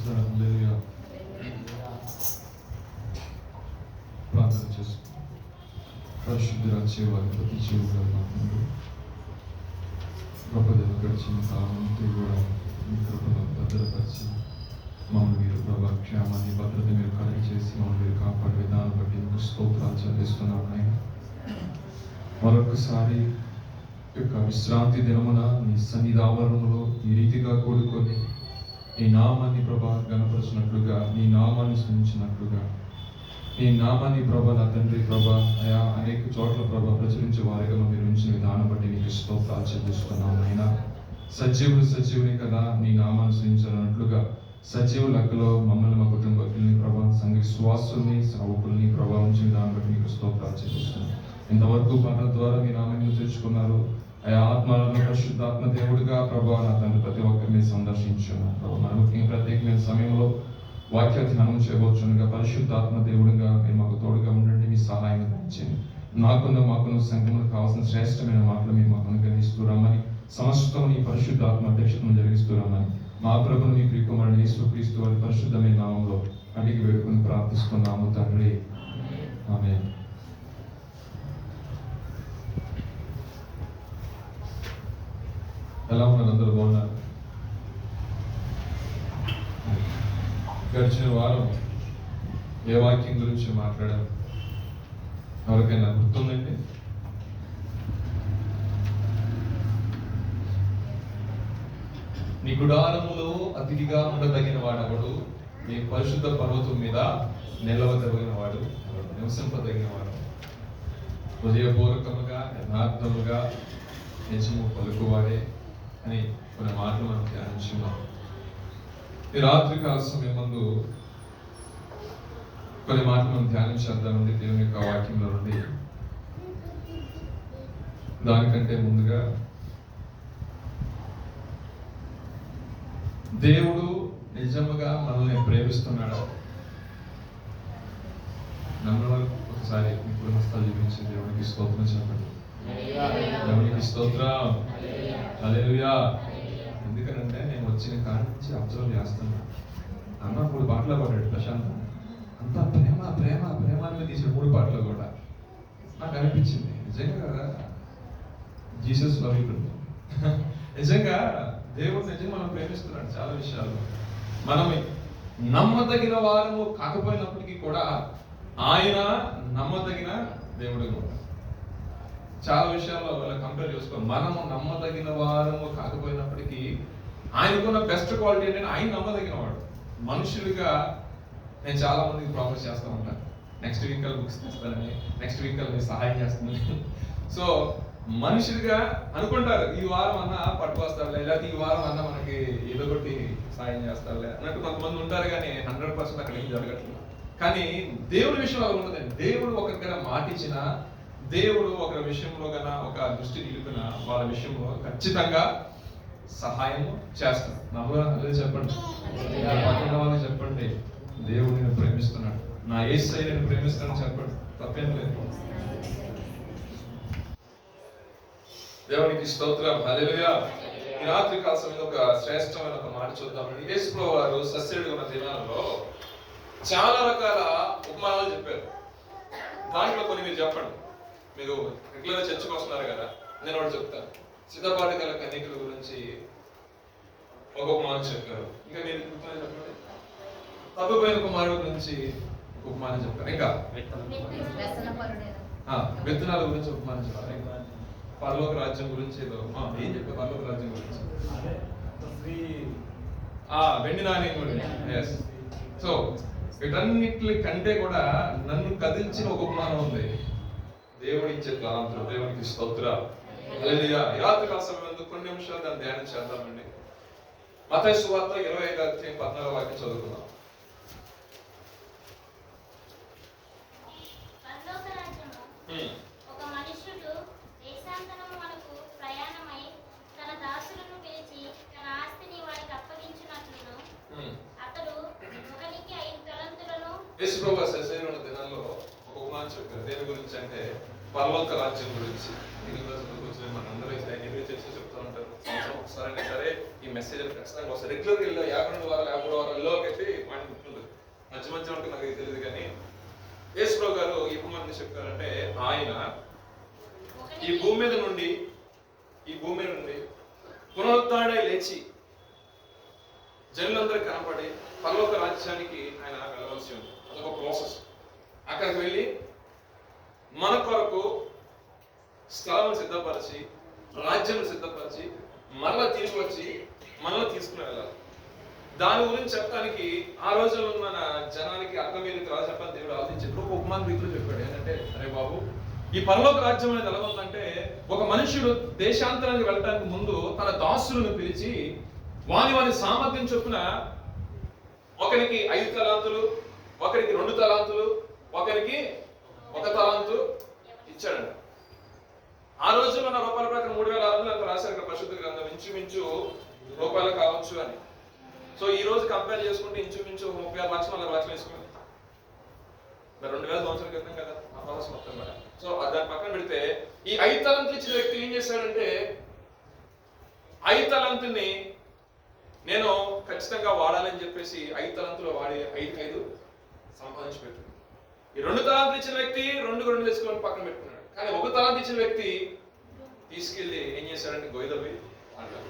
చేస్తున్నాడు. హల్లెలూయా. ప్రార్థన చేస్తున్నాడు. పరిశుద్ధుల చేవారు ప్రతి జీవుగా మాట్లాడు. గొప్ప దేవ గడిచిన కాలం కూడా మీ కృపను భద్రపరిచి మమ్మల్ని మీరు ప్రభా క్షేమాన్ని భద్రత మీరు కలిగి చేసి మమ్మల్ని మీరు కాపాడే విధానం బట్టి మీకు స్తోత్రాలు చెల్లిస్తున్నాం నాయన. మరొకసారి యొక్క విశ్రాంతి దినమున నీ సన్నిధి ఆవరణలో ఈ రీతిగా కూడుకొని నీ నామాన్ని ప్రభా గణపరిచినట్లుగా, నీ నామాన్ని స్మరించినట్లుగా, నీ నామాన్ని ప్రభా నా తండ్రి ప్రభా అయా అనేక చోట్ల ప్రభా ప్రచురించే వారిగా మీరు ఉంచిన విధానం బట్టి నీకు స్తోత్రాలు చెల్లిస్తున్నాం నాయన. సజీవుని కదా నీ నామాన్ని స్మరించినట్లుగా సజీవు లెక్కలో మమ్మల్ని మా కుటుంబకుల్ని ప్రభా సంఘ విశ్వాసుల్ని సేవకుల్ని ప్రభా ఉంచిన విధానం బట్టి నీకు స్తోత్రాలు చెల్లిస్తున్నాం. ఇంతవరకు పాటల ద్వారా మీ నామాన్ని తెచ్చుకున్నారు. అయా ఆత్మలను పరిశుద్ధాత్మ దేవుడిగా ప్రభా నా తండ్రి ప్రతి ఒక్కరిని సందర్శించున్నాను ప్రభా. మన ముఖ్యంగా ప్రత్యేకమైన సమయంలో వాక్య ధ్యానం చేయవచ్చునుగా పరిశుద్ధాత్మ దేవుడిగా మీరు మాకు తోడుగా ఉండండి. మీ సహాయం దయచేయండి. మాకున్న సంఘములకు కావాల్సిన శ్రేష్టమైన మాటలు మీరు మాకు అనుగ్రహిస్తూ రమ్మని, సమస్తం నీ పరిశుద్ధాత్మ అధ్యక్షతను జరిగిస్తూ రమ్మని మా ప్రభుని మీ ప్రియకుమారుడు యేసుక్రీస్తు వారి పరిశుద్ధమైన నామంలో అడిగి వేడుకుని ప్రార్థిస్తున్నాము తండ్రి. ఆమేన్. ఎలా ఉన్నారు? అందరూ బాగున్నారు? గడిచిన వారం ఏ వాక్యం గురించి మాట్లాడారు? ఎవరికైనా గుర్తుందండి? నీ గుడారములో అతిథిగా ఉండదగిన వాడెవడు, నీ పరిశుద్ధ పర్వతం మీద నిలవదగిన వాడు, నివసింపదగిన వాడు, హృదయపూర్వకముగా యథార్థముగా నిజము పలుకువాడే అని కొన్ని మాటలు మనం ధ్యానించున్నాం. ఈ రాత్రి కాల సమయం ముందు కొన్ని మాటలు మనం ధ్యానించేద్దామండి దేవుని యొక్క వాక్యంలో నుండి. దానికంటే ముందుగా దేవుడు నిజముగా మనల్ని ప్రేమిస్తున్నాడు. నమ్మడం ఒకసారి మీ కుటుంబస్థాలు చూపించి దేవునికి స్తోత్రం చెప్పండి. దేవునికి స్తోత్రం. హల్లెలూయా. ఎందుకనంటే నేను వచ్చిన కాడి నుంచి అబ్జర్వ్ చేస్తున్నా. అన్న 3 పాటలు పాడాడు ప్రశాంత్. అంతా ప్రేమ ప్రేమ ప్రేమ అని తీసిన 3 పాటలు కూడా నాకు అనిపించింది నిజంగా జీసస్ లవ్ యు. నిజంగా దేవుడు నిజంగా మనం ప్రేమిస్తున్నాడు చాలా విషయాలు. మనం నమ్మదగిన వారము కాకపోయినప్పటికీ కూడా ఆయన నమ్మదగిన దేవుడు కూడా. చాలా విషయాల్లో వాళ్ళ కంపేర్ చేసుకో. మనము నమ్మదగిన వారము కాకపోయినప్పటికీ ఆయనకున్న బెస్ట్ క్వాలిటీ ఏంటంటే ఆయన నమ్మదగిన వాడు. మనుషులుగా నేను చాలా మందికి ప్రామిస్ చేస్తూ ఉంటాను, నెక్స్ట్ వీక్ బుక్స్ తెస్తానని, నెక్స్ట్ వీక్ నేను సహాయం చేస్తానని. సో మనుషులుగా అనుకుంటారు ఈ వారం అన్న పట్టుకొస్తాడులే, లేకపోతే ఈ వారం అన్న మనకి ఏదో ఒకటి సాయం చేస్తాడులే అన్నట్టు కొంతమంది ఉంటారు. కానీ 100% అక్కడ ఏం జరగట్లేదు. కానీ దేవుడి విషయంలో అలా ఉండదండి. దేవుడు ఒకరికైనా మాట ఇచ్చిన, దేవుడు ఒకరి విషయంలో కన్నా ఒక దృష్టి నిలిపిన వాళ్ళ విషయంలో ఖచ్చితంగా సహాయం చేస్తాడు. నమ్మలేదు చెప్పండి, పక్కన వాళ్ళని చెప్పండి దేవుడు నేను ప్రేమిస్తున్నాడు, నా యేసయ్య నేను ప్రేమిస్తున్నాను చెప్పండి, తప్పేం లేదు. దేవునికి స్తోత్రం. హల్లెలూయా. ఈ రాత్రి కాల సమయంలో ఒక శ్రేష్టమైన ఒక మాట చూద్దామండి. యేసుప్రభువు వారు సస్యుడిగా ఉన్న దినాలలో చాలా రకాల ఉపమానాలు చెప్పారు. దాంట్లో కొన్ని మీరు చెప్పండి. మీరు రెగ్యులర్ చర్చకు వస్తున్నారు కదా, నేను ఒకటి చెప్తాను. సిద్ధపాటి గల కన్యకల గురించి ఒక ఉపమానం చెప్పారు. ఇంకా మీరు చెప్పండి. తప్పిపోయిన కుమారుడు గురించి ఒక ఉపమానం చెప్పారు. ఇంకా విత్తనాల గురించి ఉపమానం చెప్పారు. ఇంకా పరలోక రాజ్యం గురించి ఏదో ఏం చెప్పారు. పరలోక రాజ్యం గురించి వెండి నాణ్యం గురించి. సో వీటన్నిటి కంటే కూడా నన్ను కదిల్చిన ఒక ఉపమానం ఉంది. దేవుడి ఇచ్చే తలాంతులు. దేవునికి స్తోత్రాలు. హల్లెలూయా. రాత్రి కాల సమయంలో కొన్ని నిమిషాలు దాన్ని ధ్యానం చేద్దామండి. మత్తయి సువార్త 25:14 వాక్యం చదువుకుందాం. ఒక మనుష్యుడు దేశాంతరమునకు ప్రయాణమై తన దాసులను పిలిచి తన ఆస్తిని వారికి అప్పగించినట్లును అతడు ఒకనికి 5 తలంతులను. యేసుప్రభువు శరీరం ఉన్న దినాల్లో ఒక ఉపమానం చెప్పారు. దేని గురించి అంటే పరలోక రాజ్యం గురించి. కొంచెం మనందరూ ఎన్ని చేసి చెప్తూ ఉంటారు. సంవత్సరం ఒకసారైనా సరే ఈ మెసేజ్ ఖచ్చితంగా వస్తారు. రెగ్యులర్గా 52 వారాలు 53 వారాల్లోకి అయితే పాయింట్ గుర్తుంటుంది. మధ్య మధ్య ఉంటే నాకు తెలియదు కానీ యేసుప్రభు గారు ఎక్కువ మంది చెప్తారంటే ఆయన ఈ భూమి మీద నుండి పునరుద్ధరణై లేచి జనులందరూ కనపడి పరలోక రాజ్యానికి ఆయన వెళ్ళవలసి ఉంది. అదొక ప్రాసెస్. అక్కడికి వెళ్ళి మన కొరకు స్థలం సిద్ధపరిచి రాజ్యం సిద్ధపరిచి మరలా తీసుకొచ్చి మనల్ని తీసుకుని వెళ్ళాలి. దాని గురించి చెప్పడానికి ఆ రోజుల్లో మన జనానికి అర్థమయ్యేది రాజు చెప్పని దేవుడు ఆలోచించాడు. ఒక ఉపమాన రీతిలో చెప్పాడు. ఏంటంటే, అరే బాబు, ఈ పరలోక రాజ్యం అనేది ఎలా ఉందంటే, ఒక మనుషుడు దేశాంతరానికి వెళ్ళడానికి ముందు తన దాసులను పిలిచి వాని సామర్థ్యం చొప్పున ఒకరికి 5 తలాంతులు, ఒకరికి 2 తలాంతులు, ఒకరికి 1 తలాంతు ఇచ్చాడంట. ఆ రోజుల్లో నా రూపాయల ప్రకారం 3600 అంత రాశారు ఇక్కడ పరిశుద్ధ గ్రంథం. ఇంచుమించు రూపాయలు కావచ్చు అని. సో ఈ రోజు కంపేర్ చేసుకుంటే ఇంచుమించు 36 లక్షలు 40 లక్షలు వేసుకున్నాం. 2000 సంవత్సరాల క్రితం కదా ఆ ప్రాసెస్ మొత్తం కూడా. సో దాని పక్కన పెడితే ఈ 5 తలాంతులు ఇచ్చిన వ్యక్తి ఏం చేశాడంటే, 5 తలాంతుల్ని నేను ఖచ్చితంగా వాడాలని చెప్పేసి 5 తలాంతులు వాడి 5 సంపాదించి పెట్టాడు. ఈ 2 తలాంతులు ఇచ్చిన వ్యక్తి 2 తెచ్చుకొని పక్కన పెట్టుకున్నాడు. కానీ 1 తలాంతు ఇచ్చిన వ్యక్తి తీసుకెళ్లి ఏం చేశాడంటే గొయ్యదవి అంటారు.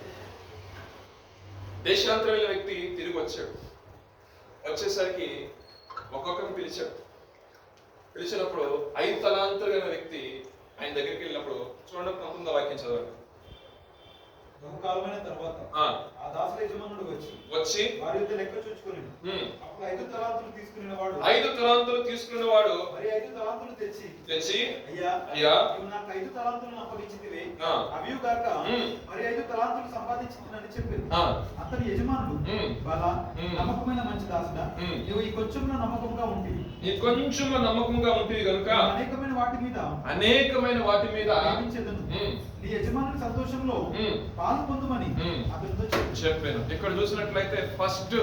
దేశాంతరం వెళ్ళిన వ్యక్తి తిరిగి వచ్చాడు. వచ్చేసరికి ఒక్కొక్కరిని పిలిచాడు. పిలిచినప్పుడు 5 తలాంతులు అయిన వ్యక్తి ఆయన దగ్గరికి వెళ్ళినప్పుడు చూడండి, 19వ వాక్యం చదవండి. బహుకాలమైన తర్వాత ఆ దాసుల యజమానుడు వచ్చి వారి యొక్క లెక్క చూచుకొని అప్పుడు 5 తలాంతులు తీసుకున్న వాడు మరి 5 తలాంతులు తెచ్చి అయ్యా నీవు నాకు 5 తలాంతులను అప్పగించితివే, అవియు గాక మరి 5 తలాంతులు సంపాదించితినని చెప్పాడు. అతని యజమానుడు, బలా నమ్మకమైన మంచి దాసుడా, నీవు ఈ కొంచెంలో నమ్మకంగా ఉంటివి కనుక అనేకమైన వాటి మీద నీ యజమానుని సంతోషంలో పాలు పొందుమని అతనితో చెప్పాను. ఇక్కడ చూసినట్లయితే ఫస్ట్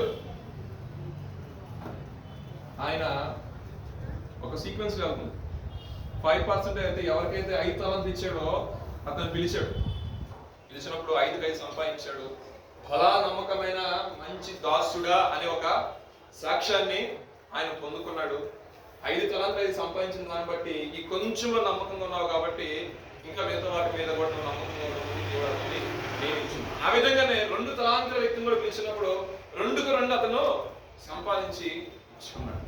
ఆయన ఒక సీక్వెన్స్ లో వెళ్తుంది. 5% అయితే ఎవరికైతే 5 తలాంతులు ఇచ్చాడో అతను పిలిచినప్పుడు 5 సంపాదించాడు. బలా నమ్మకమైన మంచి దాసుడా అనే ఒక సాక్ష్యాన్ని ఆయన పొందుకున్నాడు. 5 తలాంతులు సంపాదించిన దాన్ని బట్టి ఈ కొంచెంలో నమ్మకంగా ఉన్నావు కాబట్టి ఇంకా మిగతా వాటి మీద కూడా నువ్వు నమ్మకంగా ఉండడం నియమించింది. ఆ విధంగానే 2 తలాంతుల వ్యక్తిని కూడా పిలిచినప్పుడు 2కు 2 అతను సంపాదించి ఇచ్చుకున్నాడు.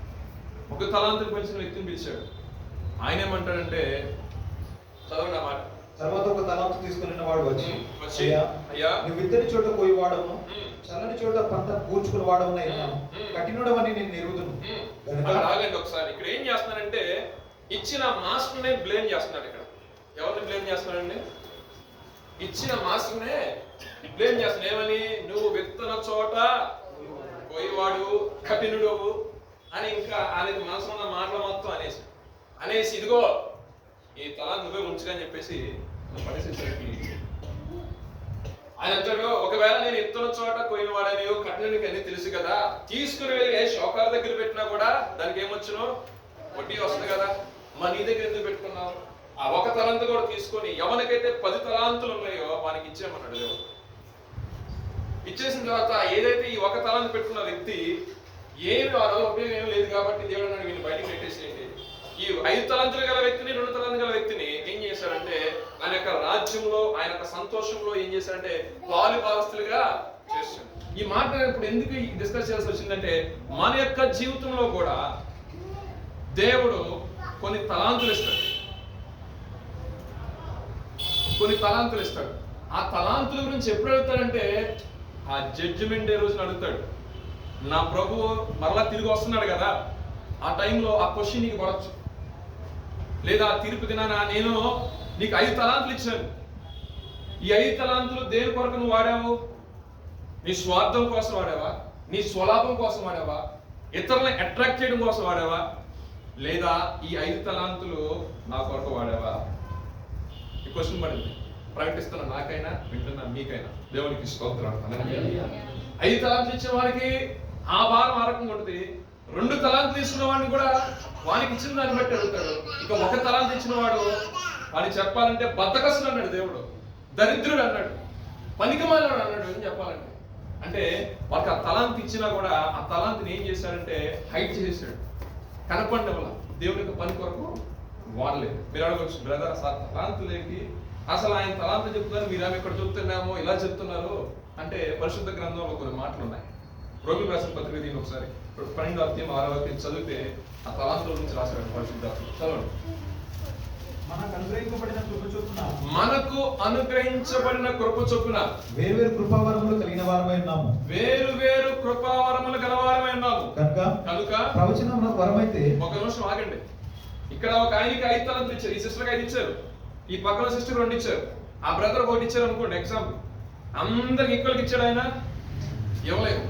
1 తలాంతులు పిలిచిన వ్యక్తిని పిలిచాడు. ఆయన ఏమంటాడంటే, చదవండి ఆ మాట. తర్వాత 1 తలాంతు తీసుకున్న వాడు వచ్చి అయ్యా నువ్వు ఇద్దరి చోట పోయి వాడము, చల్లని చోట పంట కూర్చుకుని వాడము, కఠినుడమని నేను ఎరుగుదును. ఆగండి ఒకసారి. ఇక్కడ ఏం చేస్తున్నాడంటే, ఇచ్చిన మాస్టర్నే బ్లేమ్ చేస్తున్నాడు. ఇక్కడ ఎవరిని బ్లేమ్ చేస్తున్నాడండి? ఇచ్చిన మాస్టర్నే బ్లేమ్ చేస్తున్నాడు. ఏమని? నువ్వు విత్తన చోట పోయివాడు, కఠినుడు అని ఇంకా ఆయన మనసులో ఉన్న మాటలు మొత్తం అనేసి ఇదిగో ఈ తలా నువ్వే ఉంచుగా అని చెప్పేసి పడేసేసరికి ఆయన అంటాడు, ఒకవేళ నేను ఇత్తన చోట పోయినవాడని కఠినుడికి అన్ని తెలుసు కదా, తీసుకుని వెళ్ళి షోకాల దగ్గర పెట్టినా కూడా దానికి ఏమొచ్చును? వడ్డీ వస్తుంది కదా, మా నీ దగ్గర ఎందుకు పెట్టుకున్నావు? ఆ 1 తలాంతు కూడా తీసుకొని ఎవరికైతే 10 తలాంతులు ఉన్నాయో వానికి ఇచ్చేయమన్నాడు దేవుడు. ఇచ్చేసిన తర్వాత ఏదైతే ఈ 1 తలాంతు పెట్టుకున్న వ్యక్తి ఏమి ఆ రోజు ఉపయోగం ఏం లేదు కాబట్టి దేవుడు అన్నాడు, వీళ్ళు బయటకు పెట్టేసేయండి. ఈ 5 తలాంతులు గల వ్యక్తిని 2 తలాంతులు గల వ్యక్తిని ఏం చేశారంటే ఆయన యొక్క రాజ్యంలో ఆయన యొక్క సంతోషంలో ఏం చేశారంటే పాలుభాగస్తులుగా చేశాడు. ఈ మాట ఇప్పుడు ఎందుకు డిస్కస్ చేయాల్సి వచ్చిందంటే, మన యొక్క జీవితంలో కూడా దేవుడు కొన్ని తలాంతులు ఇస్తాడు. ఆ తలాంతుల గురించి ఎప్పుడు అడుగుతాడంటే, ఆ జడ్జిమెంట్ డే రోజున అడుగుతాడు. నా ప్రభువు మరలా తిరిగి వస్తున్నాడు కదా, ఆ టైంలో ఆ క్వశ్చన్ నీకు పడవచ్చు. లేదా ఆ తీర్పు దినాన నేను నీకు 5 తలాంతులు ఇచ్చాను, ఈ 5 తలాంతులు దేని కొరకు నువ్వు వాడావు? నీ స్వార్థం కోసం వాడావా? నీ స్వలాభం కోసం వాడావా? ఇతరులను అట్రాక్ట్ చేయడం కోసం వాడావా? లేదా ఈ 5 తలాంతులు నా కొరకు వాడావా? ఈ క్వశ్చన్ పడింది. ప్రకటిస్తున్న నాకైనా వింటున్నా మీకైనా దేవునికి స్తోత్రం. 5 తలాంతులు ఇచ్చిన వారికి ఆ భారం ఆ రకంగా ఉంటుంది. 2 తలాంతులు తీసుకున్న వాడిని కూడా వానికి ఇచ్చిన దాన్ని బట్టి అడుగుతాడు. ఇక 1 తలాంతు ఇచ్చిన వాడు వాడిని చెప్పాలంటే బద్ధకస్తుడు అన్నాడు దేవుడు, దరిద్రుడు అన్నాడు, పనికిమాలినోడు అన్నాడు. ఏం చెప్పాలంటే అంటే వాళ్ళకి ఆ తలాంతి ఇచ్చినా కూడా ఆ తలాంతిని ఏం చేశాడంటే హైట్ చేసాడు, కనపడిన వల్ల దేవుని యొక్క పని కొరకు వాడలేదు. మీరు అడగచ్చు, బ్రదర్ అసలు తలాంతులేంటి, అసలు ఆయన తలాంత చెప్తున్నారు, మీరు ఆమె ఇక్కడ చెప్తున్నామో ఇలా చెప్తున్నారు అంటే పరిశుద్ధ గ్రంథంలో కొన్ని మాటలు ఉన్నాయి. రోగులు రాసిన పత్రిక దీన్ని ఒకసారి 12వ అధ్యాయం 6వ వాక్యం చదివితే ఆ తలాంతుల గురించి రాశాడు పరిశుద్ధాత్మ. చదవండి. మనకు అనుగ్రహింపబడిన కృప చొప్పున వేరు కృపావరములు కలిగిన వారమై ఉన్నాము. వేరు కృపావరములు గలవారమై ఉన్నాము. కనుక ప్రవచన వరమైతే. ఒక నిమిషం ఆగండి. ఇక్కడ ఒక ఆయనకి 5 తలాంతులు ఇచ్చారు, ఈ సిస్టర్కి 5 ఇచ్చారు, ఈ పక్కన సిస్టర్ 2 ఇచ్చారు, ఆ బ్రదర్ 1 ఇచ్చారు అనుకోండి. ఎగ్జాంపుల్ అందరికి ఈక్వల్గా ఇచ్చాడు ఆయన? ఇవ్వలేదు.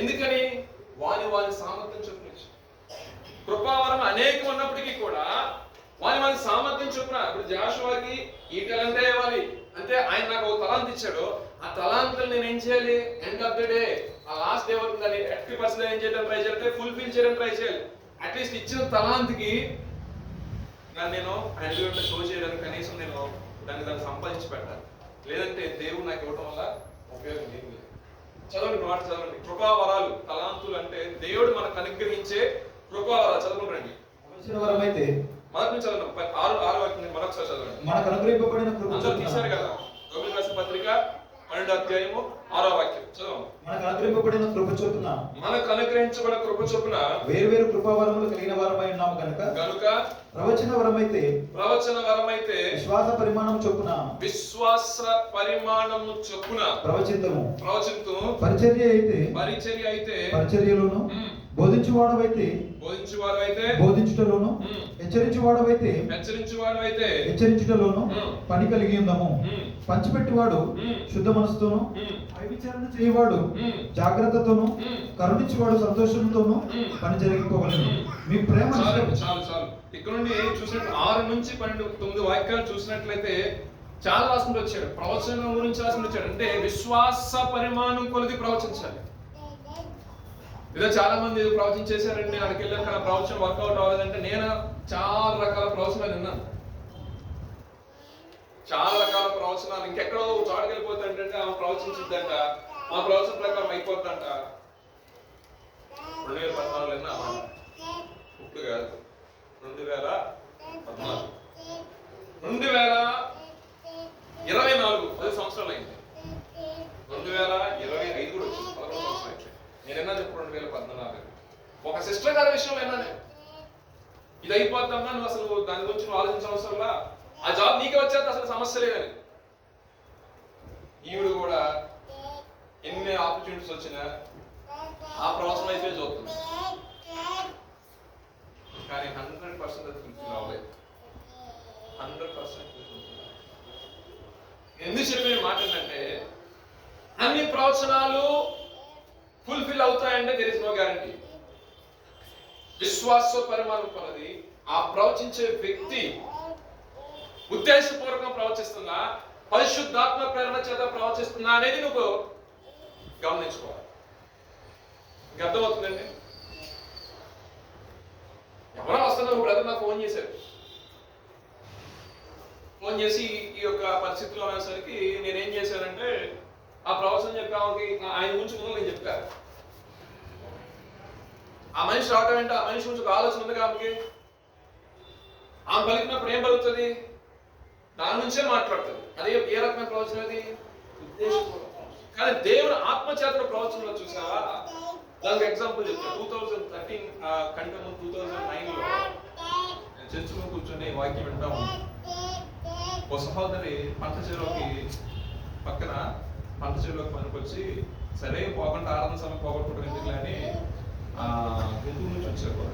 ఎందుకని? వాని సామర్థ్యం చొప్పున ఇచ్చాడు. కృపావరం అనేకం ఉన్నప్పటికీ కూడా వాని సామర్థ్యం చొప్పున. ఇప్పుడు జాషువాకి ఈ తలాంతే ఇవ్వాలి అంటే ఆయన నాకు ఒక తలాంత్ ఇచ్చాడు, ఆ తలాంతులు నేను ఏం చేయాలి? ఎండ్ ఆఫ్ ద డే ఆ లాస్ట్ డే వరకు దాన్ని 80% ఏం చేయడం ట్రై చేయాలి, ఫుల్ఫిల్ చేయడం ట్రై చేయాలి. అట్లీస్ట్ ఇచ్చిన తలాంత్కి నేను ఆయన షో చేయడానికి కనీసం నేను దాన్ని సంపాదించి పెట్టాలి. లేదంటే దేవుడు నాకు ఇవ్వడం వల్ల ఉపయోగం ఏం లేదు. చదవండి మాట చదవండి. కృపావరాలు, తలాంతులు అంటే దేవుడు మనకు అనుగ్రహించే కృపావరాలు. చదవండి. వరమైతే మొదటి నుంచి చదవండి. 6వ వాక్యం మరొకసారి చదవండి. మనకు అనుగ్రహింపబడిన కృప అందరూ తీశారు కదా రోగులు రాసిన పత్రిక 12వ అధ్యాయము 6వ వాక్యం చదవండి. మనకు అనుగ్రహింపబడిన కృప చొప్పున కృప చొప్పున వేరు కృపావరములు కలిగిన వారమై ఉన్నాము. కనుక ప్రవచన వరమైతే విశ్వాస పరిమాణం చొప్పున ప్రవచింతము. పరిచర్య అయితే పరిచర్యలోను, బోధించువాడవైతే బోధించుటలోను, హెచ్చరించువాడవైతే హెచ్చరించుటలోను పని కలిగి ఉందాము. పంచిపెట్టువాడు శుద్ధ మనసుతోను, విచారణ చేయవాడు జాగ్రత్తతోను, కరుణించువాడు సంతోషంతోను పని జరిగిపోగలరు. మీ ప్రేమ చాలు. ఇక్కడ నుండి చూసినట్టు 6 నుంచి 12, 9 వాక్యాలు చూసినట్లయితే చాలా రాసుకుంటూ వచ్చాడు. ప్రవచనం గురించి రాసుకుంటూ వచ్చాడు. అంటే విశ్వాస పరిమాణం కొలది ప్రవచించాలి. ఏదో చాలా మంది ప్రవచించేశారండి, అక్కడికి వెళ్ళాక నా ప్రవచనం వర్కౌట్ అవ్వలేదంటే, నేను చాలా రకాల ప్రవచనాలు విన్నాను. చాలా రకాల ప్రవచనాలు ఇంకెక్కడో చోటుకి వెళ్ళిపోతాయంటే ఆమె ప్రవచించిద్దంట, ఆ ప్రవచన ప్రకారం అయిపోద్దంట. 2014 విన్నా, ఇప్పుడు కాదు 2014, 2024 10 సంవత్సరాలు అయింది. 2025 కూడా వచ్చింది, 11 సంవత్సరాలు అయితే నేను ఎన్నా చెప్పు 2014 ఒక సిస్టర్ గారి విషయంలో ఎన్నానే ఇది అయిపోతామా, నువ్వు అసలు దాని గురించి నువ్వు ఆలోచించిన అవసరంలా, ఆ జాబ్ నీకే వచ్చేది, అసలు సమస్య లేదని. ఈవిడ కూడా ఎన్ని ఆపర్చునిటీస్ వచ్చినా ఆ ప్రవచనం అయితే చూస్తుంది, కానీ 100% అది ఫుల్ఫిల్ అవ్వలేదు. 100% ఎందుకు చెప్పిన మాట ఏంటంటే, అన్ని ప్రవచనాలు ఫుల్ఫిల్ అవుతాయంటే దేర్ ఇస్ నో గ్యారంటీ. విశ్వాస పరిమాణం కొలది ఆ ప్రవచించే వ్యక్తి ఉద్దేశపూర్వకంగా ప్రవచిస్తుందా, పరిశుద్ధాత్మ ప్రేరణ చేత ప్రవచిస్తుందా అనేది నువ్వు గమనించుకోవాలి. ఇంకా అర్థమవుతుందండి. ఎవరో వస్తున్నారు, బ్రదర్ నాకు ఫోన్ చేశారు. ఫోన్ చేసి ఈ యొక్క పరిస్థితిలో అనేసరికి నేనేం చేశానంటే ఆ ప్రవచనం చెప్పి ఆయన గురించి ముందు నేను చెప్పాను. ఆ మనిషి రావటం ఏంటో, ఆ మనిషి గురించి ఒక ఆలోచన ఉంది ఆమెకి. ఆమె పలికినప్పుడు ఏం పలుకుతుంది? దాని నుంచే మాట్లాడుతుంది. అదే ఏ రకమైన ప్రవచనం అది? ఉద్దేశపూర్వకం. కానీ దేవుని ఆత్మచేతన ప్రవచనంలో చూసావా? దానికి ఎగ్జాంపుల్ చెప్తాను. 2013 కంటే ముందు 2009లో నేను చర్చిలో కూర్చొని వాక్యం వింటా ఉన్నాను. ఓ సహోదరి పంట చెరువుకి పక్కన పంట చెరువులోకి పనికొచ్చి, సరే పోకుండా ఆరాధన సమయం పోగొట్టుకోవడం ఎందుకులే అని గుంటూరు నుంచి వచ్చారు.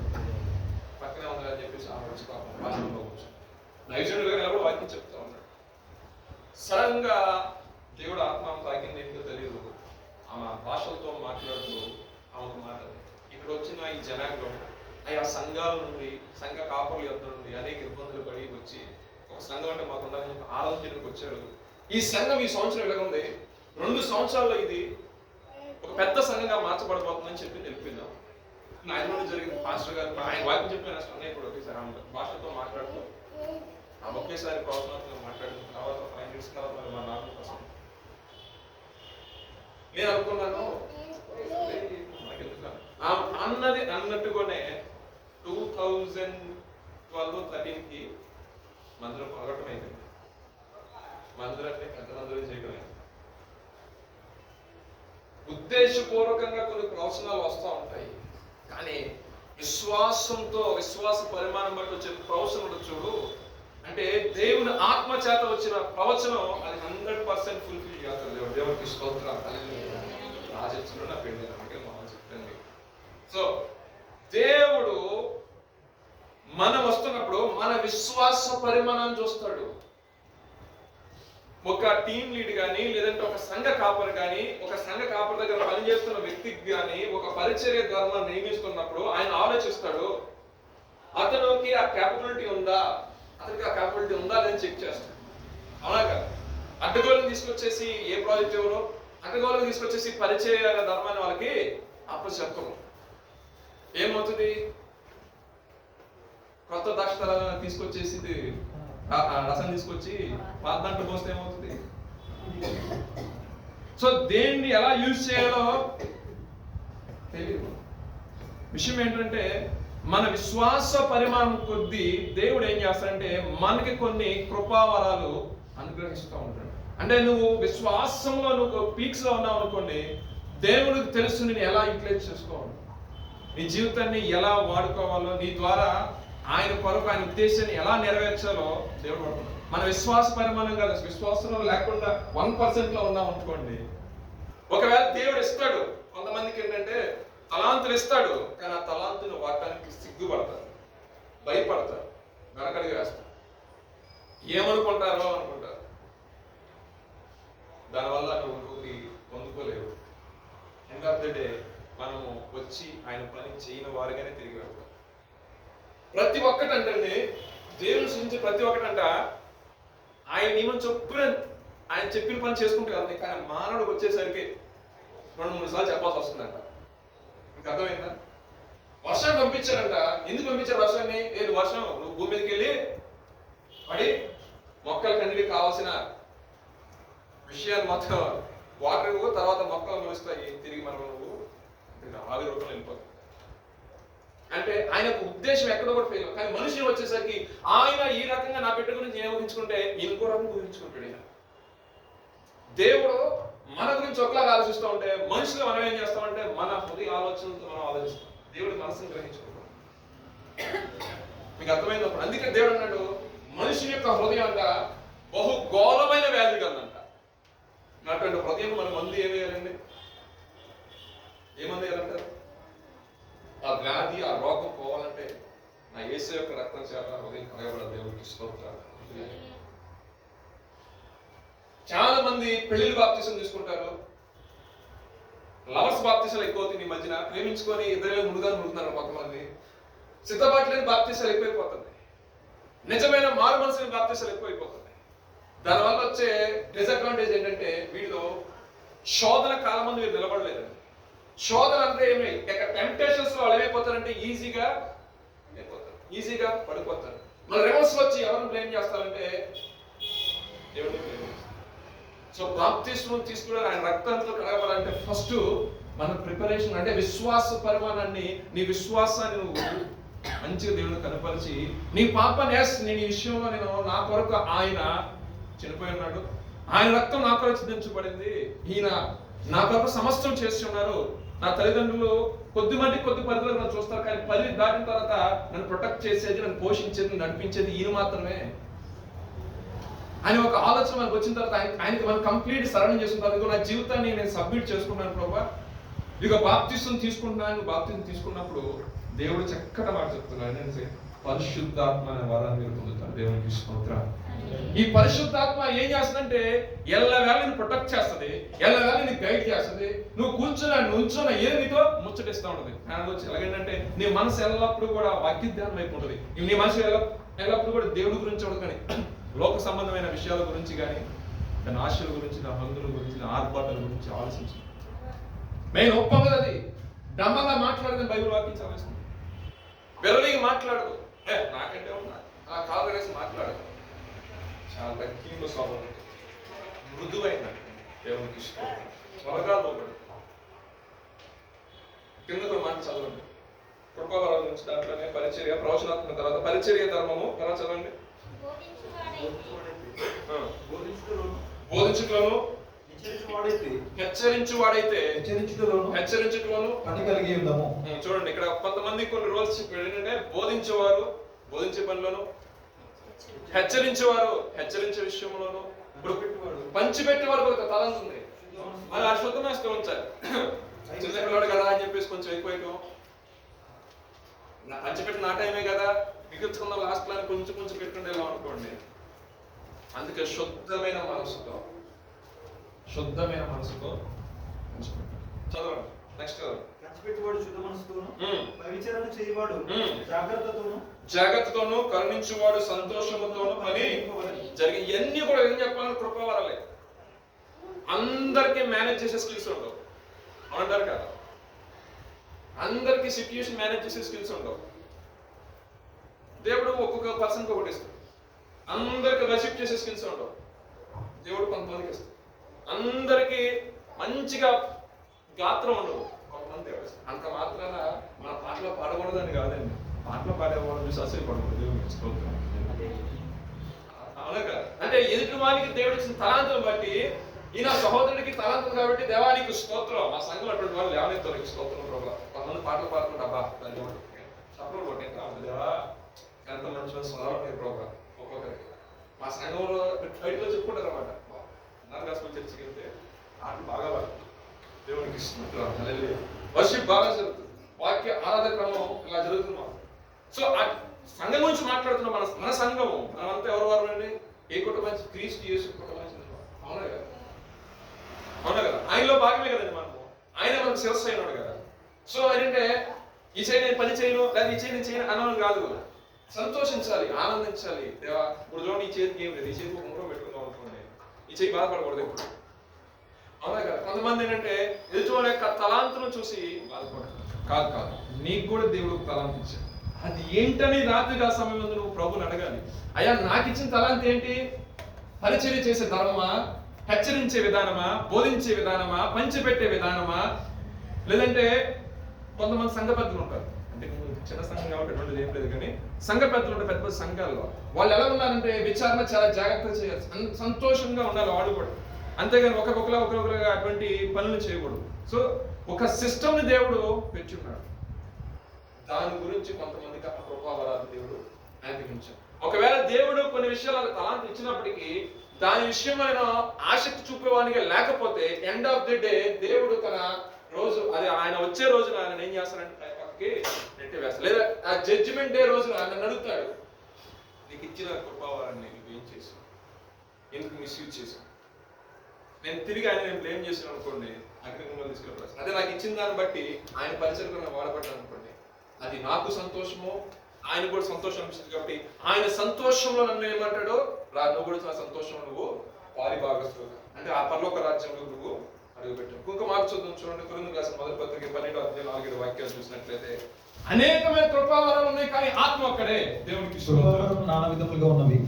పక్కనే ఉందని చెప్పేసి ఆ వచ్చి పాపం వాక్యంలో కూర్చొని నైజుడు గారు ఎవరు వాక్యం చెప్తా ఉన్నాడు. సడన్ గా దేవుడు ఆత్మ తాకింది ఏంటో తెలియదు, ఆమె భాషలతో మాట్లాడుతూ ఆమెకు మాట్లాడు. ఇక్కడ వచ్చిన ఈ జనాంగం ఆ సంఘాల నుండి, సంఘ కాపర్ల యొద్ద నుండి అనేక ఇబ్బందులు పడి వచ్చి ఒక సంఘం అంటే మాకు ఉండాలని చెప్పి ఆలోచనకు వచ్చాడు. ఈ సంఘం ఈ సంవత్సరం ఎలాగ ఉంది, 2 సంవత్సరాల్లో ఇది ఒక పెద్ద సంఘంగా మార్చబడబోతుందని చెప్పి తెలిపిందాం. ఆయన నుండి జరిగిన పాస్టర్ గారు ఆయన వాక్యం చెప్పిన అన్నయ్య కూడా ఒకేసారి భాషతో మాట్లాడుతూ ఒకేసారి ప్రవచనాత్మకంగా మాట్లాడిన తర్వాత 5 minutes తర్వాత మరి మా నాన్న కోసం నేను అనుకున్నాను అన్నది అన్నట్టుగానే 2012-13కి మందిరం పగటం అయిపోయింది. మందిరాన్ని పెద్ద మందిరం చేయడం అయింది. ఉద్దేశపూర్వకంగా కొన్ని ప్రవచనాలు వస్తూ ఉంటాయి, కానీ విశ్వాసంతో విశ్వాస పరిమాణం బట్టి వచ్చే ప్రవచనం చూడు, అంటే దేవుని ఆత్మ చేత వచ్చిన ప్రవచనం అది 100% ఫుల్ఫిల్ చేస్తారు. దేవుడికి స్తోత్రం. రాజచ్చులో నా పెళ్లి నమ్మకే మనం చెప్తాను. సో దేవుడు మనం వస్తున్నప్పుడు మన విశ్వాస పరిమాణాన్ని చూస్తాడు. ఒక టీం లీడ్ కానీ, లేదంటే ఒక సంఘ కాపరి కానీ, ఒక సంఘ కాపరి దగ్గర పనిచేస్తున్న వ్యక్తికి కానీ ఒక పరిచర్య ద్వారా నియమిస్తున్నప్పుడు ఆయన ఆలోచిస్తాడు, అతనికి ఆ క్యాపబిలిటీ ఉందా, అతనికి ఆ క్యాపబిలిటీ ఉందా అని చెక్ చేస్తాడు. అవునా కదా? అడ్డగోళ్ళని తీసుకొచ్చేసి ఏ ప్రాజెక్ట్ ఎవరో అడ్డగోళ్ళని తీసుకొచ్చేసి పరిచయ ధర్మాన్ని వాళ్ళకి అప్పచెప్పము. ఏమవుతుంది? కొత్త ద్రాక్షారసాన్ని తీసుకొచ్చేసి రసం తీసుకొచ్చి పాత దాంట్లో పోస్తే ఏమవుతుంది? సో దేన్ని ఎలా యూజ్ చేయాలో తెలియదు. విషయం ఏంటంటే మన విశ్వాస పరిమాణం కొద్దీ దేవుడు ఏం చేస్తాడంటే మనకి కొన్ని కృపావరాలు అనుగ్రహిస్తూ ఉంటాడు. అంటే నువ్వు విశ్వాసంలో నువ్వు పీక్స్ లో ఉన్నావు అనుకోండి, దేవుడికి తెలుసు నేను ఎలా యూటిలైజ్ చేసుకోవాలి, నీ జీవితాన్ని ఎలా వాడుకోవాలో, నీ ద్వారా ఆయన కొరకు ఆయన ఉద్దేశాన్ని ఎలా నెరవేర్చాలో దేవుడు పడుతున్నాడు. మన విశ్వాస పరిమాణం కాదు, విశ్వాసంలో లేకుండా 1% లో ఉన్నాం అనుకోండి, ఒకవేళ దేవుడు ఇస్తాడు. కొంతమందికి ఏంటంటే తలాంతులు ఇస్తాడు, కానీ ఆ తలాంతును వాడటానికి సిగ్గుపడతారు, భయపడతారు, వెనకడిగా వేస్తారు, ఏమనుకుంటారో అనుకుంటారు. దానివల్ల నువ్వు పొందుకోలేవు. ఎండ్ ఆఫ్ ద డే మనము వచ్చి ఆయన పని చేయని వారిగానే తిరిగి వెళ్తాం. ప్రతి ఒక్కటంటే దేవుని సృష్టించే ప్రతి ఒక్కటంట ఆయన నియమం చొప్పున ఆయన చెప్పిన పని చేసుకుంటే కదా. కానీ మానవుడికి వచ్చేసరికి 2-3 సార్లు చెప్పాల్సి వస్తుందంట. మీకు అర్థమైందా? వర్షం పంపించారంట. ఎందుకు పంపించారు వర్షాన్ని? లేదు, వర్షం నువ్వు భూమి మీదకి వెళ్ళి పడి మొక్కలకన్నిటికీ కావాల్సిన విషయాలు మొత్తం వాటర్ ఇవ్వు, తర్వాత మొక్కలు మొలుస్తాయి, తిరిగి మనం నువ్వు ఆవిరి రూపంలో వెళ్ళిపోతాం. అంటే ఆయనకు ఉద్దేశం ఎక్కడో కూడా ఫెయిల్. కానీ మనిషి వచ్చేసరికి ఆయన ఈ రకంగా నా బిడ్డ గురించి ఏం ఊహించుకుంటే ఇంకో రకంగా ఊహించుకుంటాడు. ఆయన దేవుడు మన గురించి ఒకలాగా ఆలోచిస్తూ ఉంటే మనుషులు మనం ఏం చేస్తామంటే మన హృదయ ఆలోచనలతో మనం ఆలోచిస్తాం. దేవుడి మనసును గ్రహించుకుంటాం. మీకు అర్థమైనప్పుడు అందుకే దేవుడు అన్నాడు మనిషి యొక్క హృదయం అంట బహు ఘోరమైన వ్యాధి కదంట. అటువంటి హృదయం మన మందు ఏం వేయాలండి? ఏమంది వేయాలంటారు? ఆ వ్యాధి ఆ రోగం పోవాలంటే నా యేసు యొక్క రక్తం చేత హృదయం కలగబడ దేవుడికి స్తోత్రాలు. చాలా మంది పెళ్లిళ్ళు బాప్తిసం తీసుకుంటారు, లవర్స్ బాప్తిసాలు ఎక్కువ అవుతుంది. ఈ మధ్యన ప్రేమించుకొని ఇద్దరు మునుగుతున్నారు. కొంతమంది సిద్ధపాట్లేని బాప్తిసాలు ఎక్కువైపోతుంది. నిజమైన మారు మనసుని బాప్తిసాలు ఎక్కువైపోతుంది. దానివల్ల వచ్చే డిసడ్వాంటేజ్ ఏంటంటే వీళ్ళు శోధన కాలం మంది వీళ్ళు నిలబడలేదండి. శోధన అంటే ఏమి? టెంప్టేషన్స్ లో వాళ్ళు ఏమైపోతారంటే ఈజీగా పడిపోతారు. మన రివర్స్ వచ్చి ఎవరిని బ్లేమ్ చేస్తారంటే దేవుడిని బ్లేమ్ చేస్తారు. సో బాప్తిస్మం తీసుకుని ఆయన రక్తంతో కలగబడాలంటే ఫస్ట్ మన ప్రిపరేషన్ అంటే విశ్వాస పరిమాణాన్ని, నీ విశ్వాసాన్ని నువ్వు మంచిగా దేవుడిని కనపరిచి నీ పాపాన్ని నేను ఈ విషయంలో నేను నా కొరకు ఆయన చనిపోయి ఉన్నాడు, ఆయన రక్తం నా కొరకు చిందించబడింది, ఈయన నా కొరకు సమస్తం చేసి ఉన్నారు. నా తల్లిదండ్రులు కొద్ది పరిధిలో నన్ను చూస్తారు, కానీ పరిధి దాటిన తర్వాత నన్ను ప్రొటెక్ట్ చేసేది, నన్ను పోషించేది, నడిపించేది ఈయన మాత్రమే అని ఒక ఆలోచన మనకు వచ్చిన తర్వాత ఆయనకి మనం కంప్లీట్ సరళం చేసుకుంటాం. ఇదిగో నా జీవితాన్ని నేను సబ్మిట్ చేసుకున్నాను ప్రభా, ఇదిగో బాప్తిసం తీసుకుంటున్నాను. బాప్తిసం తీసుకున్నప్పుడు దేవుడు చక్కటి మాట చెప్తున్నాడు, ఏంటంటే పరిశుద్ధాత్మ అనే వరాన్ని మీరు పొందుతారు. దేవునికి స్తోత్రం. ఈ పరిశుద్ధాత్మ ఏం చేస్తుందంటే ఎల్లవేళ నిన్ను ప్రొటెక్ట్ చేస్తుంది, ఎల్లవేళ నిన్ను గైడ్ చేస్తుంది. నువ్వు నుంచున్న ఏది నీతో ముచ్చటిస్తూ ఉంటుంది. వచ్చి ఎలాగంటే నీ మనసు ఎల్లప్పుడూ కూడా వాక్యధ్యానం వైపు ఉంటుంది. నీ మనసు ఎల్లప్పుడూ కూడా దేవుడి గురించి ఉండదు, కానీ లోక సంబంధమైన విషయాల గురించి కానీ, దాని ఆశల గురించి, నా హంగుల గురించి, నా ఆర్భాటాల గురించి ఆలోచించు. మేము ఒప్పం కదా, అది డంబంగా మాట్లాడదని బైబిల్ వాక్యం చదివిస్తుంది. వెరలిగా మాట్లాడదు, నాకంటే ఉన్నా ఆ కాలు వేసి మాట్లాడదు. చాలా తగ్గింపు స్వభావం, మృదువైన దేవునికి ఇష్టం, త్వరగా లోబడి. కింద కూడా మాట చదవండి, కృపావరాల నుంచి దాంట్లోనే పరిచర్య, ప్రవచనాత్మక తర్వాత పరిచర్య ధర్మము. తర్వాత చదవండి. బోధించుటలోను హెచ్చరించుటలోను పని కలిగి ఉందాము. చూడండి ఇక్కడ కొంతమంది కొన్ని రోజులు చెప్పాడు ఏంటంటే, బోధించేవారు బోధించే పనిలోను, హెచ్చరించేవారు హెచ్చరించే విషయంలోను, పంచిపెట్టేవారు ఒక తలంత ఉంది. మరి అశుద్ధమేస్తూ ఉంచాలి. చిన్న పిల్లడు కదా అని చెప్పేసి కొంచెం ఎక్కువ పంచిపెట్టిన నా టైమే కదా, మిగుల్చుకున్న లాస్ట్ ప్లాన్ కొంచెం కొంచెం పెట్టుకుంటేలా అనుకోండి. అందుకే శుద్ధమైన మనసుతో చదవండి. నెక్స్ట్ పంచిపెట్టువాడు శుద్ధ మనసుతోను, పరిచర్య చేయవాడు జాగ్రత్తతోను, కరుణించువాడు సంతోషముతోను పని జరిగి. ఇవన్నీ కూడా ఏం చెప్పాలని కృపవరాలే. అందరికీ మేనేజ్ చేసే స్కిల్స్ ఉండవు, అవునంటారు కదా. అందరికీ సిట్యుయేషన్ మేనేజ్ చేసే స్కిల్స్ ఉండవు. దేవుడు ఒక్కొక్క పర్సన్కి ఒకటి ఇస్తాడు. అందరికి రెసిప్ట్ చేసే స్కిల్స్ ఉండవు, దేవుడు కొంతమందికి ఇస్తాడు. అందరికీ మంచిగా గాత్రం ఉండవు, కొంతమంది దేవుడు ఇస్తాడు. అంత మాత్రాన మన పాటలో పాడకూడదని కాదండి, పాటలో పాడేవాళ్ళు చూసి అసలు పడకూడదు. దేవుడికి స్తోత్రం. అవునా కదా. అంటే ఎదుటి వానికి దేవుడు ఇచ్చిన తలాంతం బట్టి, ఈయన సహోదరుడికి తలాంతం కాబట్టి దేవానికి స్తోత్రం. మా సంఘంలో అటువంటి వాళ్ళు లేవనెత్తారు స్తోత్రం. కొంతమంది పాటలు పాడుకుంటా బా సపరేట్ కొట్టే దేవా ఎంత మంచి స్వరాలు ప్రోగ్రామ్ ఒక్కొక్కరికి. మా సంఘంలో బయటలో చెప్పుకుంటారు అన్నమాట. నార్గాస్పల్ చర్చికి వెళ్తే ఆటలు బాగా పాడుతుంది, దేవునికి స్తోత్రం. వర్షిప్ బాగా జరుగుతుంది, వాక్య ఆరాధన క్రమం ఇలా జరుగుతున్నాం. సో ఆ సంఘం గురించి మాట్లాడుతున్నాం. మన సంఘము మనమంతా ఎవరు వారు అండి? ఏ కుటుంబం? క్రీస్తు యేసు కుటుంబం. అవునా కదా, అవునా కదా. ఆయనలో భాగమే కదండి మనము. ఆయన మనకు శిరస్సు అయినాడు కదా. సో ఏంటంటే ఈ చేయి నేను పని చేయను, లేదా ఈ చేయి నేను చేయను అన్నది కాదు. సంతోషించాలి, ఆనందించాలి. దేవా ఇప్పుడు చూడండి, ఈ చేతికి ఏం లేదు, ఈ చేతికి ఉంగరం పెట్టుకుందాం అనుకోండి, ఈ చేయి బాధపడకూడదు ఇప్పుడు. అవునా కదా. కొంతమంది ఏంటంటే ఎదుటి యొక్క తలాంతును చూసి బాధపడతారు. కాదు, నీకు కూడా దేవుడు తలాంతి ఇచ్చాడు. అది ఏంటని రాత్రి ఆ సమయంలో నువ్వు ప్రభుని అడగాలి. అయ్యా నాకు ఇచ్చిన తలాంతి ఏంటి? పరిచర్య చేసే ధర్మమా, హెచ్చరించే విధానమా, బోధించే విధానమా, పంచిపెట్టే విధానమా, లేదంటే కొంతమంది సంఘ పెద్దలు ఉంటారు. అంటే చిన్న సంఘం కాబట్టి ఎటువంటిది ఏం లేదు, కానీ సంఘ పెద్దలు ఉంటారు పెద్ద పెద్ద సంఘాల్లో. వాళ్ళు ఎలా ఉన్నారంటే విచారణ చాలా జాగ్రత్తగా చేయాలి, సంతోషంగా ఉండాలి వాళ్ళు కూడా. అంతేగాని ఒకరికొకరుగా అటువంటి పనులు చేయకూడదు. సో ఒక సిస్టమ్ని దేవుడు పెంచున్నాడు. దాని గురించి కొంతమందికి ఆ కృపావరాలు దేవుడు అనుగ్రహించాడు. ఒకవేళ దేవుడు కొన్ని విషయాలు తలాంతి ఇచ్చినప్పటికీ దాని విషయంలో ఆసక్తి చూపేవానికి లేకపోతే ఎండ్ ఆఫ్ ది డే దేవుడు తన రోజు అది ఆయన వచ్చే రోజున ఆయన ఏం చేస్తానంటే పక్కకి నెట్టి వేస్తాడు. లేదా ఆ జడ్జిమెంట్ డే రోజున ఆయన అడుగుతాడు, నీకు ఇచ్చిన కృపావరాన్ని నువ్వు ఏం చేసావు, ఎందుకు మిస్యూజ్ చేసావు? నేను తిరిగి ఆయన నేను బ్లేమ్ చేసాను అనుకోండి, అగ్నిగుండంలో తీసుకెళ్ళి అదే నాకు ఇచ్చిన దాన్ని బట్టి ఆయన పరిచయంలో వాడబడ్డాను అనుకోండి, అది నాకు సంతోషము, ఆయన కూడా సంతోషం అనిపిస్తుంది. కాబట్టి ఆయన సంతోషంలో నన్ను ఏమంటాడో నువ్వు కూడా నా సంతోషంలో నువ్వు పాలిభాగస్తుడు అంటే ఆ పరలోక రాజ్యంలో నువ్వు అడుగుపెట్టావు. ఇంకొక మాట చూద్దాం, చూడండి. కొరింథీయులకు రాసిన మొదటి పత్రిక 12:4 వాక్యాలు చూసినట్లయితే అనేకమైన కృపావరాలు ఉన్నాయి, కానీ ఆత్మ ఒక్కడే. దేవునికి కృపావరాలు నానా విధములుగా ఉన్నవి,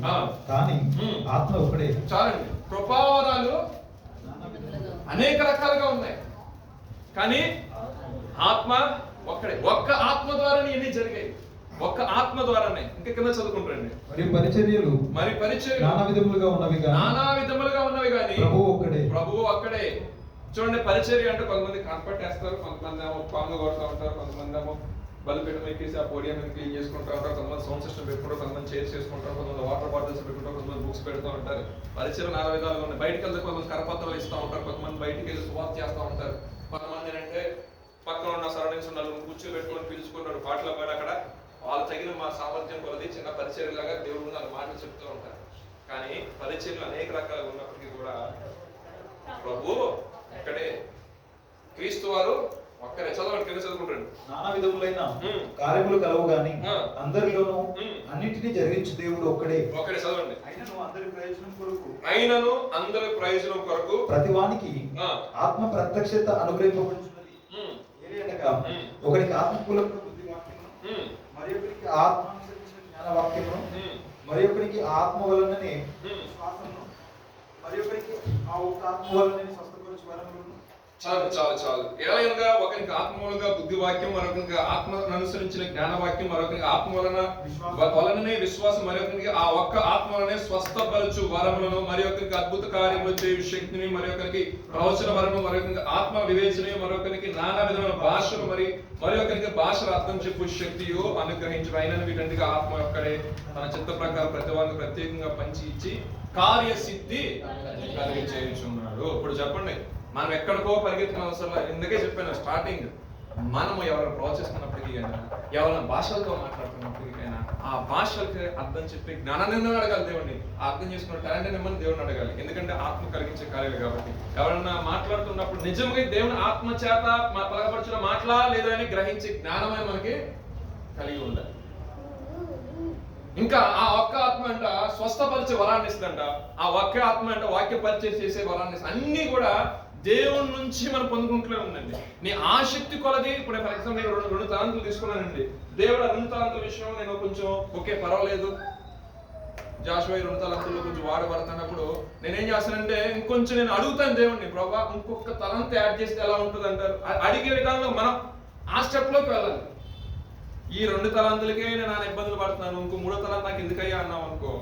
కానీ ఆత్మ ఒక్కడే. చాలండి. కృపావరాలు అనేక రకాలుగా ఉన్నాయి, కానీ ఆత్మ ఒక్కడే. ఒక్క ఆత్మ ద్వారానే ఇన్ని జరిగాయి, ఒక్క ఆత్మ ద్వారానే. ఇంకా కింద చదువుకుంటారండి. మరి పరిచర్యలు నానా విధములుగా ఉన్నవి కానీ ప్రభువు ఒక్కడే. చూడండి, పరిచర్య అంటే కొంతమంది కనపట్టేస్తారు, కొంతమంది ఏమో పాంగు కొడుతూ ఉంటారు, కొంతమంది ఏమో బలిపీఠం ఎక్కేసి ఆ పోడియం క్లీన్ చేసుకుంటూ ఉంటారు, కొంతమంది సౌండ్ సిస్టమ్ పెట్టుకుంటారు, కొంతమంది చైర్స్ చేసుకుంటారు, కొంతమంది వాటర్ బాటిల్స్ పెట్టుకుంటారు, కొంతమంది బుక్స్ పెడుతూ ఉంటారు. పరిచయం నానా విధాలుగా ఉన్నాయి. బయటకు వెళ్తే కొంతమంది కరపత్రాలు ఇస్తూ ఉంటారు, కొంతమంది బయటికి వెళ్ళి సువార్త చేస్తూ ఉంటారు, కొంతమంది ఏంటంటే పక్కన ఉన్న సరౌండింగ్స్ ఉన్న కూర్చోబెట్టుకొని పిలుచుకుంటారు, పాటలు పాడి అక్కడ వాళ్ళు తగిన మా సామర్థ్యం కొలది చిన్న పరిచర్యలాగా దేవుడు నాకు మాటలు చెప్తూ ఉంటారు. కానీ పరిచర్యలు అనేక రకాలుగా ఉన్నప్పటికీ కూడా ప్రభు ఒక్కడే, క్రీస్తు వారు ఒక్కరే. చదవండి, కింద చదువుకుంటాడు. నానా విధములైన కార్యములు కలవు గాని అందరిలోనూ అన్నిటినీ జరిగించు దేవుడు ఒక్కడే. చదవండి. అయినను అందరి ప్రయోజనం కొరకు ప్రతివానికి ఆత్మ ప్రత్యక్షత అనుగ్రహింపబడుచున్నది. ఒకరికి ఆత్మకూల బుద్ధి వాక్యమును, మరి ఒకరికి ఆత్మ అనుసరించిన జ్ఞాన వాక్యమును, మరి ఒకరికి ఆత్మ వలననే శ్వాసను, మరి ఒకరికి ఆ ఒక్క ఆత్మ వలననే స్వస్థపరచు వరములను. చాలు చాలు చాలు. ఏలైనగా ఒకరికి ఆత్మూలంగా బుద్ధి వాక్యం, మరొకరికి ఆత్మను అనుసరించిన జ్ఞాన వాక్యం, మరొకరికి ఆత్మ వలననే విశ్వాసం, మరొకరికి ఆ ఒక్క ఆత్మ వలనే స్వస్థపరచు వరములను, మరి ఒకరికి అద్భుత కార్యములు చేయు శక్తిని, మరి ఒకరికి ప్రవచన వరము, మరొకరికి ఆత్మ వివేచన, మరొకరికి నానా విధమైన భాషలు, మరి ఒకరికి భాషలు అర్థం చెప్పు శక్తియు అనుగ్రహించు. అయినను వీటన్నిటికీ ఆత్మ ఒక్కడే తన చిత్త ప్రకారం ప్రతి వారికి ప్రత్యేకంగా పంచి ఇచ్చి కార్యసిద్ధి కలిగి చేయించున్నాడు. ఇప్పుడు చెప్పండి, మనం ఎక్కడికో పరిగెత్తిన అవసరం లేదు. ఇందుకే చెప్పాను స్టార్టింగ్, మనము ఎవరైనా ప్రోత్సహిస్తున్నప్పటికీ అయినా, ఎవరైనా భాషలతో మాట్లాడుతున్నప్పటికైనా ఆ భాషలకి అర్థం చెప్పి జ్ఞానాన్ని అడగాలి దేవుడిని. అర్థం చేసుకున్న టాలెంట్ నిమ్మని దేవుడిని అడగాలి. ఎందుకంటే ఆత్మ కలిగించే కార్యాలు కాబట్టి. ఎవరన్నా మాట్లాడుతున్నప్పుడు నిజంగా దేవుని ఆత్మ చేత పలకపరిచిన మాటలా లేదా అని గ్రహించే జ్ఞానమే మనకి కలిగి ఉండాలి. ఇంకా ఆ ఒక్క ఆత్మ అంట స్వస్థపరిచే వరాన్ని ఇస్తుందంట. ఆ ఒక్క ఆత్మ అంట వాక్య పరిచయం చేసే వరాన్ని ఇస్తుంది. అన్ని కూడా దేవుని నుంచి మనం పొందుకుంటూనే ఉందండి. నీ ఆసక్తి కొలది. ఇప్పుడు ఫర్ ఎగ్జాంపుల్ నేను రెండు తలాంతులు తీసుకున్నానండి. దేవుడు 2 తలాంతుల విషయంలో నేను కొంచెం ఓకే పర్వాలేదు, జాషువా 2 తలాంతుల్లో కొంచెం వాడబడుతున్నప్పుడు నేనేం చేస్తానంటే ఇంకొంచెం నేను అడుగుతాను దేవుడిని, ప్రభా ఇంకొక తలాంతు యాడ్ చేస్తే ఎలా ఉంటుంది అంటారు. అడిగే విధానంలో మనం ఆ స్టెప్ లోకి వెళ్ళాలి. ఈ 2 తలాంతులకే నేను ఇబ్బందులు పడుతున్నాను, ఇంకో 3వ తలాంతు నాకు ఎందుకయ్యా అన్నావు అనుకో,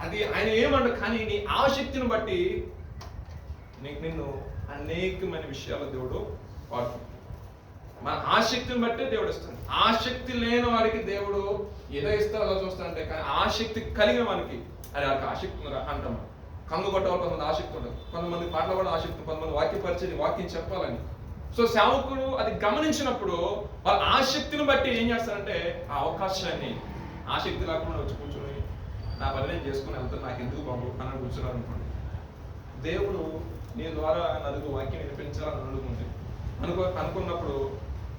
అది ఆయన ఏమంట. కానీ నీ ఆసక్తిని బట్టి నిన్ను అనేకమైన విషయాలు దేవుడు వాడుతుంది. మన ఆసక్తిని బట్టే దేవుడు ఇస్తాడు. ఆసక్తి లేని వాడికి దేవుడు ఏదో ఇస్తారో అలా చూస్తాడంటే, కానీ ఆసక్తి కలిగిన వానికి అది వాళ్ళకి ఆసక్తి అంటాం. కంగు కొట్టవాలి, కొంతమంది ఆసక్తి ఉండదు, కొంతమంది పాటలు కూడా ఆసక్తి, కొంతమంది వాక్య పరిచయం వాక్యం చెప్పాలని. సో సేవకుడు అది గమనించినప్పుడు వాళ్ళ ఆసక్తిని బట్టి ఏం చేస్తారంటే ఆ అవకాశాన్ని ఆసక్తి లేకుండా వచ్చి కూర్చొని నా పని నేను చేసుకుని వెళ్తాను, నాకు ఎందుకు బాబు అని కూర్చున్నారు అనుకోండి. దేవుడు నీ ద్వారా నలుగురు వాక్యం వినిపించాలని అనుకున్నప్పుడు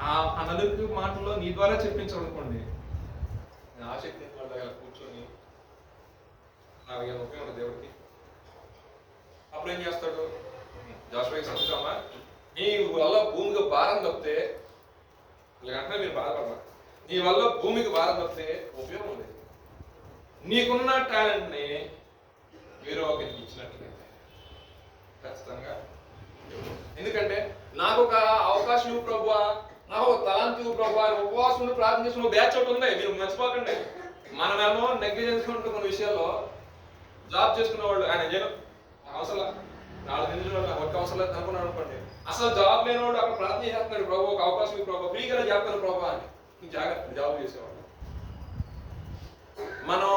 ఆ నలుగురు మాటల్లో నీ ద్వారా చెప్పించాలనుకోండి, ఆసక్తి కూర్చొని నాకు ఉపయోగం దేవుడికి. అప్పుడు ఏం చేస్తాడు, జాషువా సత్యమా నీ వల్ల భూమికి భారం తప్పితే, లేదంటే మీరు బాధపడరా, నీ వల్ల భూమికి భారం తప్పితే ఉపయోగం లేదు. నీకున్న టాలెంట్ని వేరే ఒకరికి ఇచ్చినట్లయితే ఖచ్చితంగా. ఎందుకంటే నాకు ఒక అవకాశం ఇవ్వు ప్రభువా, నాకు ఒక తలాంతు ఇవ్వు ప్రభువా, ఉపవాసం ప్రార్థన చేసిన బ్యాచ్ ఒకటి ఉంది, మీరు మర్చిపోకండి. మనమేమో నెగ్లిజెన్స్ ఉంటే కొన్ని విషయాల్లో జాబ్ చేసుకునే వాళ్ళు ఆయన చేయడం అవసరం 4 నిమిషాలు వర్క్ అవసరం లేదు అనుకున్నాడు అనుకోండి. అసలు జాబ్ లేనివాడు అక్కడ ప్రార్థన చేస్తున్నాడు, ప్రభు ఒక అవకాశం ఇవ్వు ప్రభు, ఫ్రీగా చేస్తాను ప్రభు అని జాగ్రత్త జాబ్ చేసేవాడు. మనం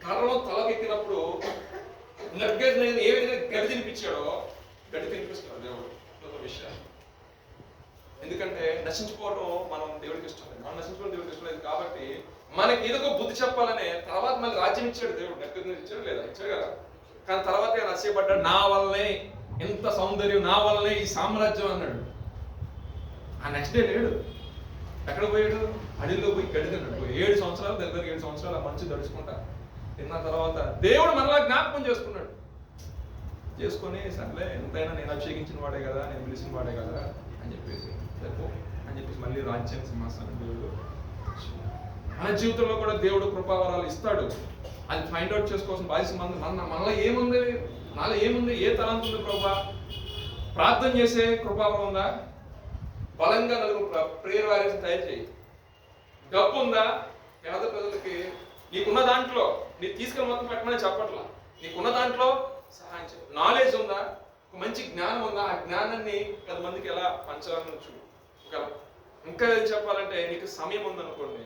గర్వం తలకెక్కినప్పుడు నగ్గేసిన ఏ విధంగా గడి తినిపించాడో గడి తినిపిస్తున్నాడు దేవుడు విషయాలు. ఎందుకంటే నశించుకోవడం మనం దేవుడికి ఇష్టం లేదు, మనం నశించుకోవడం దేవుడికి ఇష్టం లేదు. కాబట్టి మనకి ఏదో బుద్ధి చెప్పాలనే తర్వాత మళ్ళీ రాజ్యం ఇచ్చాడు దేవుడు, నగ్గ ఇచ్చాడు లేదా ఇచ్చాడు కదా. కానీ తర్వాత నచ్చబడ్డాడు, నా వల్లనే ఎంత సౌందర్యం, నా వల్లనే ఈ సామ్రాజ్యం అన్నాడు. ఆ నెక్స్ట్ డే లేడు, ఎక్కడ పోయాడు, అడవిలో పోయి గడిదన్నాడు. 7 సంవత్సరాలు దగ్గర 7 సంవత్సరాలు ఆ మంచి దడుచుకుంటా తిన్న తర్వాత దేవుడు మనలా జ్ఞాపకం చేసుకున్నాడు. చేసుకొని సర్లే ఎంతైనా నేను అభిషేకించిన వాడే కదా, నేను పిలిచిన వాడే కదా అని చెప్పేసి మళ్ళీ రాజ్యం సింహాసనం దేవుడు. మన జీవితంలో కూడా దేవుడు కృపావరాలు ఇస్తాడు. అది ఫైండ్ అవుట్ చేసుకోవాల్సిన బాధ్యత మనలో ఏముంది, నాలో ఏముంది, ఏ తలాంతు ఉంది ప్రభా, ప్రార్థన చేసే కృపావరం ఉందా, బలంగా నలుగురు ప్రేయర్ వారియర్స్ తయారు చేయి, డబ్బు ఉందా, పేద ప్రజలకి నీకున్న దాంట్లో నీ తీసుకెళ్ళి మొత్తం పెట్టమని చెప్పట్లా, నీకున్న దాంట్లో సహాయం చేయి. నాలెడ్జ్ ఉందా, ఒక మంచి జ్ఞానం ఉందా, ఆ జ్ఞానాన్ని 10 మందికి ఎలా పంచాలని చూడు. ఇంకా ఏం చెప్పాలంటే నీకు సమయం ఉందనుకోండి,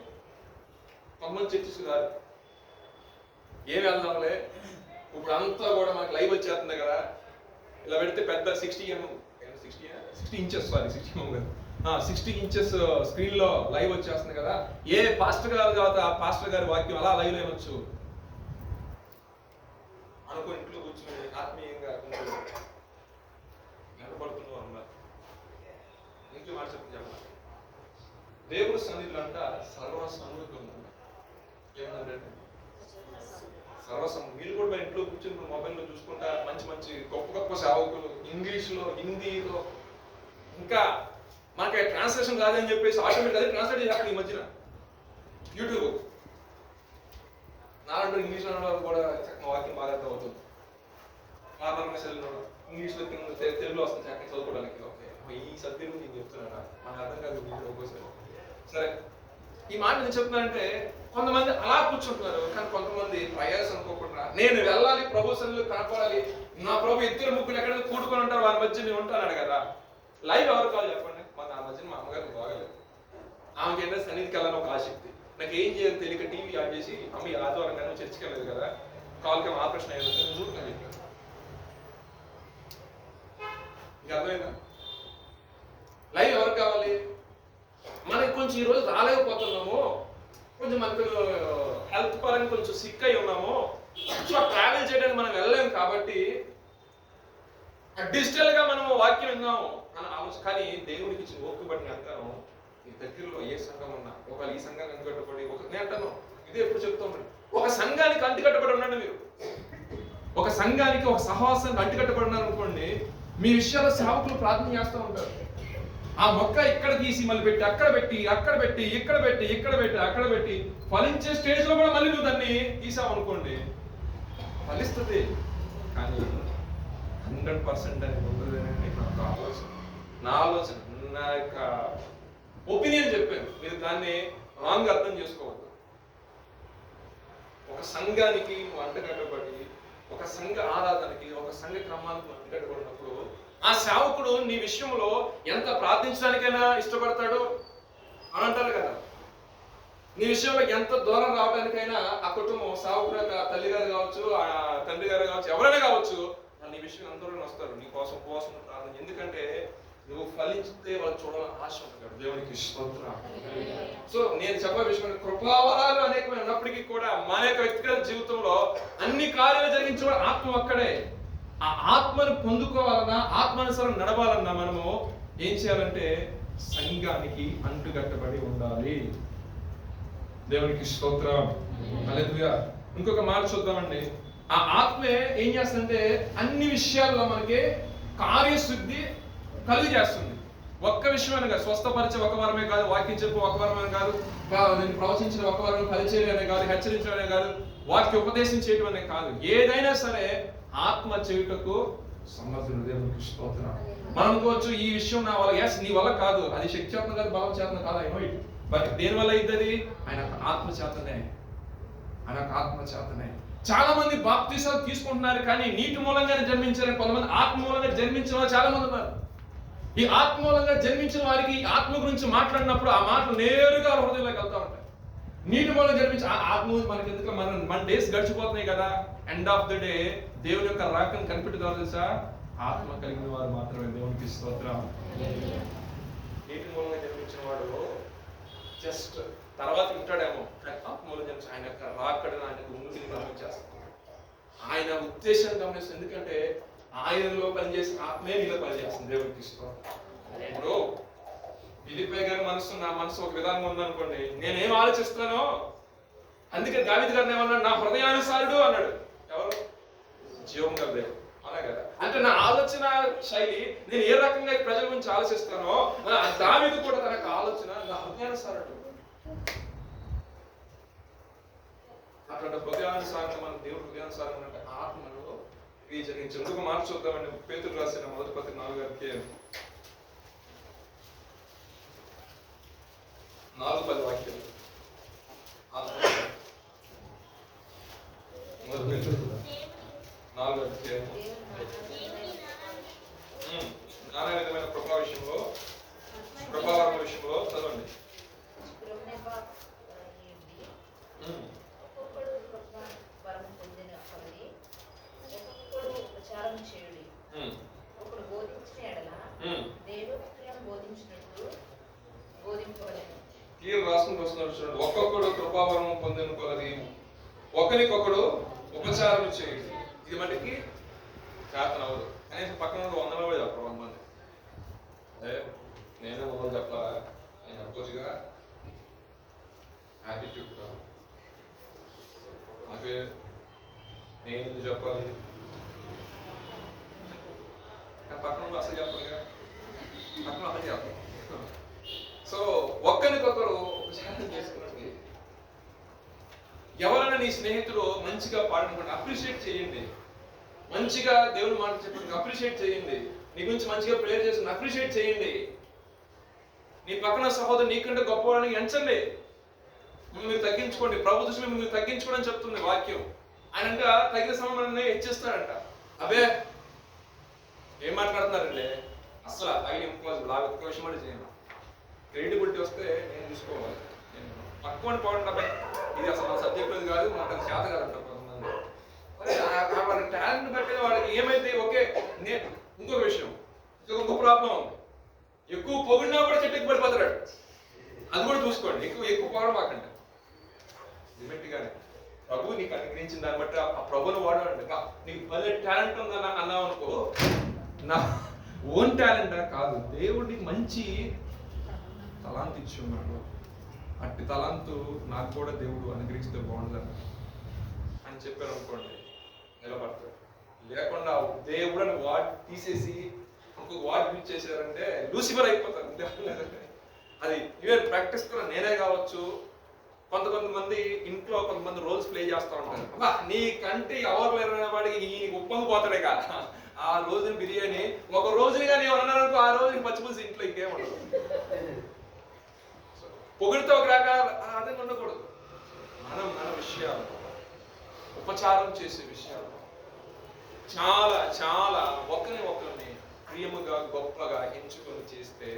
కొంతమంది చర్చిస్ కాదు ఏమి వెళ్దాంలే, ఇప్పుడు అంతా కూడా మనకి లైవ్ వచ్చేస్తుంది కదా, ఇలా పెడితే పెద్ద 60 ఇంచెస్ స్క్రీన్ లో లైవ్ వచ్చేస్తుంది కదా, ఏ పాస్టర్ గారు తర్వాత ఆ పాస్టర్ గారి వాక్యం అలా లైవ్ లేవచ్చు అనుకో, ఇంట్లో కూర్చుని ఆత్మీయంగా నిలబడుతున్నావు అన్నారు. ఇంట్లో మాట చెప్పాలి, దేవుడు సన్నిధిలో అంట సర్వసమృద్ధి ఉందంట. ఏమన్నారంటే సర్వసం. వీళ్ళు కూడా ఇంట్లో కూర్చుని మొబైల్లో చూసుకుంటా మంచి మంచి గొప్ప గొప్ప సేవకులు ఇంగ్లీష్లో, హిందీలో, ఇంకా మనకి ట్రాన్స్లేషన్ కాదని చెప్పేసి ఆటోమేటిక్ అదే ట్రాన్స్లేట్ చేస్తాను ఈ మధ్యన యూట్యూబ్. నాలంటే ఇంగ్లీష్లో అనడం కూడా చక్కగా వాక్యం బాగా అర్థం అవుతుంది. నార్మల్గా చదివిన ఇంగ్లీష్లో తెలుగులో వస్తుంది చక్కగా చదువుకోవడానికి. ఓకే ఈ సబ్జెక్ట్ నేను చెప్తున్నారా మనకు అర్థం కాదు ఒక్కోసారి. సరే ఈ మాట నేను చెప్తున్నానంటే కొంతమంది అలా కూర్చుంటున్నారు, కానీ కొంతమంది ప్రయాస అనుకోకుండా నేను వెళ్ళాలి ప్రభు సన్నిధిలో కనపడాలి, నా ప్రభు ఇద్దరు ముగ్గురు ఎక్కడ కూడుకొని ఉంటారు వారి మధ్య నేను ఉంటాను కదా. లైవ్ ఎవరు కావాలి చెప్పండి? నా మధ్య మా అమ్మగారికి బాగలేదు, ఆమెకి ఏంటంటే సన్నిధికి వెళ్ళాలని ఒక ఆసక్తి. నాకు ఏం చేయాలి తెలియక టీవీ ఆన్ చేసి అమ్మ ఈ ఆదివారం కానీ చర్చికి వెళ్ళలేదు కదా, కాల్కి ఆపరేషన్ అయ్యేది చూస్తున్నాను చెప్పాను. ఇంకా అర్థమైందా? లైవ్ ఎవరు కావాలి? మనకి కొంచెం ఈరోజు రాలేకపోతున్నాము, కొంచెం మనకు హెల్త్ పరంగా కొంచెం సిక్ అయి ఉన్నాము, సో ట్రావెల్ చేయడానికి మనం వెళ్ళలేము కాబట్టి డిజిటల్ గా మనం వాక్యం విన్నాము అని ఆలోచన. కానీ దేవుడికి ఇచ్చిన ఓపిక బట్టి అంటాను, ఈ దగ్గరలో ఏ సంఘం ఉన్నా ఒకవేళ ఈ సంఘానికి అంటుకట్టబడి నేను అంటాను ఇదే ఎప్పుడు చెప్తూ ఉన్నాను, ఒక సంఘానికి అంటుకట్టబడి ఉండండి. మీరు ఒక సంఘానికి ఒక సహవాసానికి అంటుకట్టబడి ఉన్నారు అనుకోండి, మీ విషయాల్లో సేవకులు ప్రార్థన చేస్తూ ఉంటారు. ఆ మొక్క ఇక్కడ తీసి మళ్ళీ పెట్టి అక్కడ పెట్టి అక్కడ పెట్టి ఇక్కడ పెట్టి ఇక్కడ పెట్టి అక్కడ పెట్టి ఫలించే స్టేజ్ లో కూడా మళ్ళీ నువ్వు దాన్ని తీసావు అనుకోండి ఫలిస్తుంది. కానీ 100% అని ఉండదని నాకు ఆలోచన, నా ఆలోచన, నా యొక్క ఒపీనియన్ చెప్పాను. మీరు దాన్ని రాంగ్ అర్థం చేసుకోవద్దు. ఒక సంఘానికి నువ్వు అంటగట్టబడి ఒక సంఘ ఆరాధనకి ఒక సంఘ క్రమానికి అంటగట్టబడినప్పుడు ఆ సేవకుడు నీ విషయంలో ఎంత ప్రార్థించడానికైనా ఇష్టపడతాడు అని అంటారు కదా. నీ విషయంలో ఎంత దూరం రావడానికైనా ఆ కుటుంబం సేవకుడు తల్లి గారు కావచ్చు, ఆ తండ్రి గారు కావచ్చు, ఎవరైనా కావచ్చు, నీ విషయం అందరూ వస్తారు నీ కోసం ఉపవాసం ప్రార్థన. ఎందుకంటే నువ్వు ఫలించితే వాళ్ళు చూడాలని ఆశ ఉంటాడు. దేవునికి స్తోత్రం. సో నేను చెప్పే విషయం కృపావరాలు అనేకమైన ఉన్నప్పటికీ కూడా మన యొక్క వ్యక్తిగత జీవితంలో అన్ని కార్యాలు జరిగించే ఆత్మ ఒక్కడే. ఆ ఆత్మను పొందుకోవాలన్నా ఆత్మానుసారం నడవాలన్నా మనము ఏం చేయాలంటే సంఘానికి అంటుకట్టబడి ఉండాలి. దేవునికి స్తోత్రం. హల్లెలూయా. ఇంకొక మాట చూద్దామండి. ఆ ఆత్మే ఏం చేస్తుందంటే అన్ని విషయాల్లో మనకి కార్యశుద్ధి కలిగి చేస్తుంది. ఒక్క విషయమే కాదు, స్వస్థపరిచే ఒక వరమే కాదు, వాక్యం చెప్పు ఒక వరమే కాదు, నేను ప్రవచించిన ఒక వరమే, పరిచర్యనే కాదు, హెచ్చరించడమే కాదు, వాక్య ఉపదేశం చేయడం అనే కాదు, ఏదైనా సరే ఆత్మ చేయుటకు సమర్థుడు. దేవునికి స్తోత్రం. మనం అనుకోవచ్చు ఈ విషయం నా వల్ల, ఎస్ నీ వల్ల కాదు, అది శక్తి చేతన కాదు, బలం చేతన కాదు, ఐ నో ఇట్, బట్ దేని వల్ల అవుతుంది? ఆయన ఆత్మ చేతనే, ఆయన ఆత్మ చేతనే. చాలా మంది బాప్తిసాలు తీసుకుంటున్నారు కానీ నీటి మూలంగానే జన్మించారని, కొంతమంది ఆత్మ మూలంగా జన్మించిన వాళ్ళు చాలా మంది ఉన్నారు. ఈ ఆత్మ మూలంగా జన్మించిన వారికి ఆత్మ గురించి మాట్లాడినప్పుడు ఆ మాటలు నేరుగా హృదయంలోకి వెళ్తా ఉంటాయి. నీటి మూలంగా జన్మించి ఆత్మ మనకి ఎందుకు, మన డేస్ గడిచిపోతున్నాయి కదా, ఎండ్ ఆఫ్ ద డే దేవుని యొక్క రాకను కనిపెట్టుకోవాలి తెలుసా, ఆత్మ కలిగిన వారు మాత్రమే. దేవునికి స్తోత్రం. నీటి మూలంగా జన్మించిన వాడు జస్ట్ తర్వాత ఉంటాడేమో, కానీ ఆత్మ మూలంగా జన్మించి ఆయన యొక్క రాకడను ఆయనకు ముందుకు గమనించేస్తాడు. ఆయన ఉద్దేశాన్ని గమనిస్తుంది. ఎందుకంటే ఆయనలో పనిచేసిన ఆత్మే మీలో పనిచేస్తుంది. దేవునికి స్తోత్రం. ఇప్పుడు ఫిలిప్పీ గారి మనసు, నా మనసు ఒక విధానంగా ఉందనుకోండి, నేనేం ఆలోచిస్తానో, అందుకే దావీదు గారిని ఏమన్నాడు, నా హృదయానుసారుడు అన్నాడు. ఎవరు? జీవం గల దేవుడు. అలా కదా, అంటే నా ఆలోచన శైలి, నేను ఏ రకంగా ప్రజల గురించి ఆలోచిస్తానో దావీదు కూడా తన ఆలోచన నా హృదయానుసారుడు. అట్లాంటి హృదయానుసారంగా మన దేవుడు హృదయానుసారంగా అంటే ఆత్మలో జరిగించి. ఇంకొక మాట చూద్దామండి. పేతురు రాసిన మొదటి పత్రిక 4:10 వాక్యం. నానా విధమైన కృపా విషయంలో, కృపావరణ విషయంలో చదవండి. రాసుకుంటూ వస్తున్నారు చూడండి. ఒక్కొక్కడు కృపావరం పొందిన కొలది ఒకరికొకడు ఉపచారం చేయండి. ఇది మటుకి చేతన అవ్వదు. కనీసం పక్కన 100 కూడా చెప్పరు. 100 మంది అదే నేను 100 చెప్పాలా, నేను చెప్పొచ్చుగా. యాటిట్యూడ్ కాదు, నాకు నేను చెప్పాలి, పక్కన అసలు చెప్పరుగా, పక్కన అసలు చెప్పరు. సో ఒక్కరికొకరు ఉపచారం చేసుకున్నది ఎవరైనా నీ స్నేహితుడు మంచిగా పాడనుకోండి, అప్రిషియేట్ చేయండి. మంచిగా దేవుని మాట చెప్పండి, అప్రిషియేట్ చేయండి. నీ గురించి మంచిగా ప్రేయర్ చేస్తుంది, అప్రిషియేట్ చేయండి. నీ పక్కన సహోదరు నీకంటే గొప్పవాడిని ఎంచండి. మీరు తగ్గించుకోండి. ప్రభు దృష్టిలో మీరు తగ్గించుకోండి అని చెప్తుంది వాక్యం. ఆయన అంటే తగిన సమయాన్ని హెచ్చిస్తాడంట. అబే ఏం మాట్లాడుతున్నారండి, అసలు తగిన ఒక్క విషయం అంటే చేయను. క్రెడిబిలిటీ వస్తే నేను చూసుకోవాలి. నేను పక్కన పోవడం అబ్బాయి ఇది అసలు నా సబ్జెక్ట్ అది కాదు, నాకు అది చేత కాదంటారు కొంతమంది. వాడి టాలెంట్ బట్టి వాడికి ఏమైతే ఓకే. నేను ఇంకొక విషయం, ఇంకొక ప్రాబ్లం ఉంది. ఎక్కువ పొగిడినా కూడా చెట్టుకి పడిపోతాడు. అది కూడా చూసుకోండి. ఎక్కువ పొగడం మాకండి, లిమిట్గానే. ప్రభు నీకు అనుగ్రహించిన దాన్ని బట్టి ఆ ప్రభుని వాడాలండి. నీకు భలే టాలెంట్ ఉందని అన్నావు అనుకో, నా ఓన్ టాలెంట్ కాదు, దేవుడు నీకు మంచి తలాంతు ఇచ్చి ఉన్నాడు. అట్టి తలాంతు నాకు కూడా దేవుడు అనుగ్రహిస్తే బాగుండదని అని చెప్పారు అనుకోండి, నిలబడతాడు. లేకుండా దేవుడు అని వాడు తీసేసి ఇంకొక వాడు యూజ్ చేశారంటే లూసిఫర్ అయిపోతారు. అది ఈవెన్ ప్రాక్టీస్ కూడా నేనే కావచ్చు. కొంతమంది ఇంట్లో కొంతమంది రోల్స్ ప్లే చేస్తూ ఉంటారు. నీకంటే ఎవరు లేరనే వాడికి ఈ ఉప్పంగి పోతాడే కదా. ఆ రోజుని బిర్యానీ ఒక రోజుని కానీ ఏమన్నా అనుకో, ఆ రోజుని పచ్చిపులుసు ఇంట్లో ఇంకేముండదు. పొగిడితే ఒక రకాల అదే ఉండకూడదు. మన విషయాలు, ఉపచారం చేసే విషయాలు చాలా చాలా ఒకరిని ప్రియముగా గొప్పగా ఎంచుకొని చేస్తే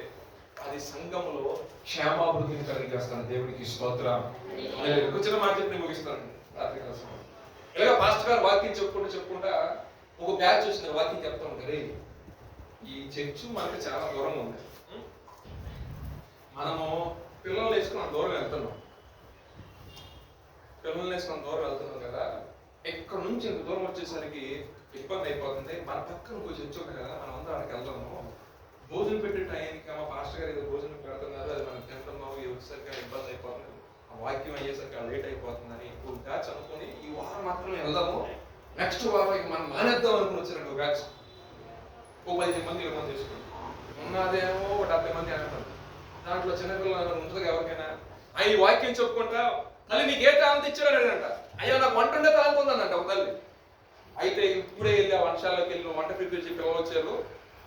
అది సంఘములో క్షేమాభివృద్ధిని కలిగేస్తాను. దేవుడికి స్తోత్రం. చిన్న మాట చెప్పి ముగిస్తాను. రాత్రి కాలం ఇలాగ పాస్టర్ గారు వాక్యం చెప్పుకుంటా ఒక బ్యాచ్ వచ్చిన వాక్యం చెప్తా ఉంటారు. ఈ చర్చ్ మనకి చాలా దూరంగా ఉంది. మనము పిల్లలు వేసుకుని దూరం వెళ్తున్నాం. పిల్లలు వేసుకుని దూరం వెళ్తున్నాం కదా, ఎక్కడ నుంచి ఇంత దూరం వచ్చేసరికి ఇబ్బంది అయిపోతుంది. మన పక్కన కొంచెం చర్చ్ ఉంది కదా, మనం అందరం అక్కడికి వెళ్దాము. భోజనం పెట్టే టైంకి మా పాస్టర్ గారు ఏదో భోజనం పెడుతున్నారు, అది మనం తింటున్నాము, వచ్చేసరికి ఇబ్బంది అయిపోతుంది, ఆ వాక్యం అయ్యేసరికి లేట్ అయిపోతుందని ఒక బ్యాచ్ అనుకుని ఈ వారం మాత్రమే వెళ్దాము, నెక్స్ట్ వారం మనం మానేద్దాం అనుకుని వచ్చారండి. ఒక బ్యాచ్ ఓ 15 మంది 20 మంది చేసుకుంటాం. ఉన్నదేమో 70 మంది అంటారు. దాంట్లో చిన్నపిల్లలు ఉంటుంది ఎవరికైనా. ఆయన ఈ వాక్యం చెప్పుకుంటా, తల్లి నీకు ఏ తాళంత ఇచ్చాడు అడిగినంట. అయ్యా నాకు వంట ఉండే తాళంత ఉందనంట ఒక తల్లి. అయితే ఇప్పుడే వెళ్ళి ఆ వంశాల్లోకి వెళ్ళి వంట ప్రిపేర్ చేసి పిల్లలు వచ్చారు.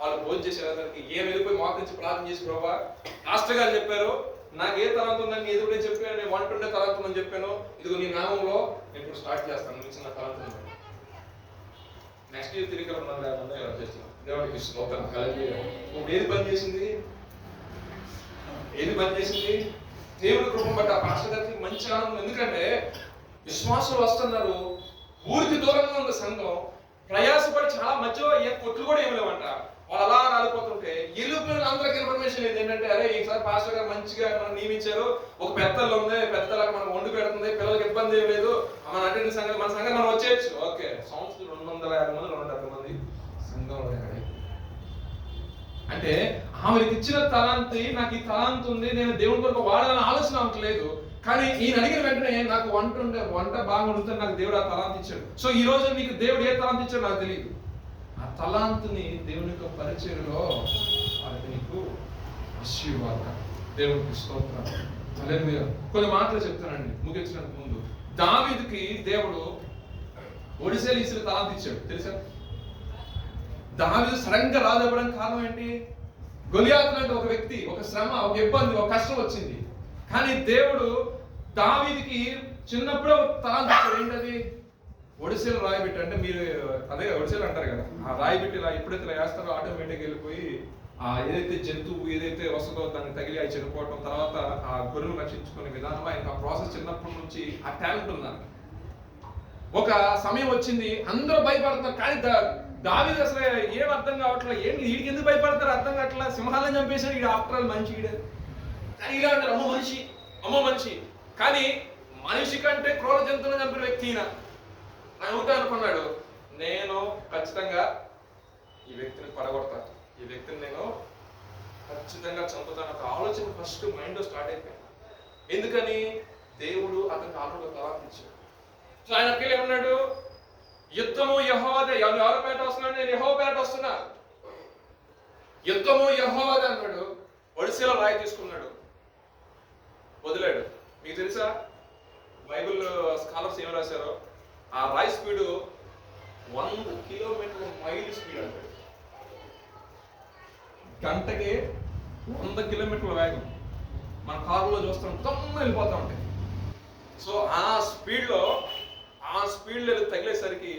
వాళ్ళు భోజనం చేసేదానికి ఏం వెళ్ళిపోయి మాకు నుంచి ప్రార్థన చేసి, ప్రభా మాస్టర్ గారు చెప్పారు నాకు ఏ తలంత ఉందని ఎదురునే చెప్పాను, నేను వంట ఉండే తలంత ఉందని చెప్పాను, ఇదిగో నీ నామంలో నేను ఇప్పుడు స్టార్ట్ చేస్తాను, నువ్వు చిన్న తలంత ఉంది. నెక్స్ట్ ఇయర్ తిరిగి చేస్తున్నాను. దేవుడికి స్తోత్రం. ఇప్పుడు ఏది పని చేసింది? దేవుడి కృపను బట్టి ఆ పాస్టర్ గారికి మంచి ఆనందం. ఎందుకంటే విశ్వాసులు వస్తున్నారు, ఊరికి దూరంగా ఉంది సంఘం, ప్రయాసపడి చాలా మధ్యలో ఏ కొట్లు కూడా ఏమి లేవంట. వాళ్ళు అలా రాలిపోతుంటే ఇల్లు అందరికి ఇన్ఫర్మేషన్ ఏంటంటే, అరే ఈసారి పాస్టర్ గారు మంచిగా మనం నియమించారు, ఒక పెద్దలు ఉంది, పెద్దలకు మనం వండి పెడుతుంది, పిల్లలకి ఇబ్బంది ఏం లేదు, మన అటెండ్ సంఘం మన సంఘం మనం వచ్చేయచ్చు. ఓకే, సంవత్సరం 250 మంది 270 మంది సంఘంలో అంటే ఆమెకి ఇచ్చిన తలాంతి, నాకు ఈ తలాంతి ఉంది, నేను దేవుని కొరకు వాడాలని ఆలోచన ఆమెకు లేదు. కానీ ఈయన అడిగిన వెంటనే నాకు వంట బాగా ఉంటుంది, నాకు దేవుడు ఆ తలాంతి ఇచ్చాడు. సో ఈ రోజు నీకు దేవుడు ఏ తలాంతి ఇచ్చాడు నాకు తెలియదు. ఆ తలాంతిని దేవుని యొక్క పరిచర్యలో వాళ్ళకి నీకు ఆశీర్వాదం. దేవునికి స్తోత్రం. హల్లెలూయా. కొన్ని మాటలు చెప్తానండి ముగించడానికి ముందు. దావీదుకి దేవుడు ఒడిసేలు ఇసిన తలాంతి ఇచ్చాడు తెలుసా? దావీదు సడన్ గా రాజవ్వడానికి కారణం ఏంటి? గొలియాతు అంటే ఒక వ్యక్తి, ఒక శ్రమ, ఒక ఇబ్బంది, ఒక కష్టం వచ్చింది. కానీ దేవుడు దావీదుకి చిన్నప్పుడే తలాంతి ఇచ్చాడు. ఏంటది? ఒడిసేలు రాయిబెట్టి. అంటే మీరు అదే ఒడిసేలు అంటారు కదా, ఆ రాయిబెట్టి ఇలా ఎప్పుడైతే ఇలా వేస్తారో ఆటోమేటిక్గా వెళ్ళిపోయి ఆ ఏదైతే జంతువు ఏదైతే వస్తుందో దాన్ని తగిలి అవి చనిపోవటం, తర్వాత ఆ గొర్రెలు రక్షించుకునే విధానంలో ఆయనకు ఆ ప్రాసెస్ చిన్నప్పటి నుంచి ఆ టాలెంట్ ఉందని. ఒక సమయం వచ్చింది, అందరూ భయపడుతున్నారు. కానీ దావీదు అసలు ఏం అర్థం కావట్లేదు. ఏంటి వీడికి ఎందుకు భయపడతారు అర్థం కావట్లేదు. సింహాలను చంపేశారు, వీడు ఆఫ్టర్ ఆల్ మనిషి వీడే. కానీ ఇలా అంటారు, అమ్మో మనిషి. కానీ మనిషి కంటే క్రూర జంతువులను చంపిన వ్యక్తి ఈయన. ఆయన అనుకున్నాడు, నేను ఖచ్చితంగా ఈ వ్యక్తిని పడగొడతాను, ఈ వ్యక్తిని నేను ఖచ్చితంగా చంపుతాను. ఒక ఆలోచన ఫస్ట్ మైండ్ స్టార్ట్ అయిపోయింది. ఎందుకని? దేవుడు అతనికి ఆల్రెడీ తలాంతి ఇచ్చాడు. సో ఆయనకి ఏమన్నాడు? యుద్ధము యెహోవాదే. ఎవరి పేట వస్తున్నాడు? నేను యెహోవా పేట వస్తున్నా. యుద్ధము యెహోవాదే అన్నాడు. ఒడిసేలో రాయి తీసుకున్నాడు, వదిలాడు. మీకు తెలుసా బైబిల్ స్కాలర్స్ ఏం రాశారో, ఆ రాయి స్పీడ్ 100 కిలోమీటర్ల మైల్ స్పీడ్ అంటాడు. గంటకి 100 కిలోమీటర్ల వేగం. మన కారులో చూస్తాం తొమ్మిది వెళ్ళిపోతూ ఉంటాయి. సో ఆ స్పీడ్లో తగిలేసరికి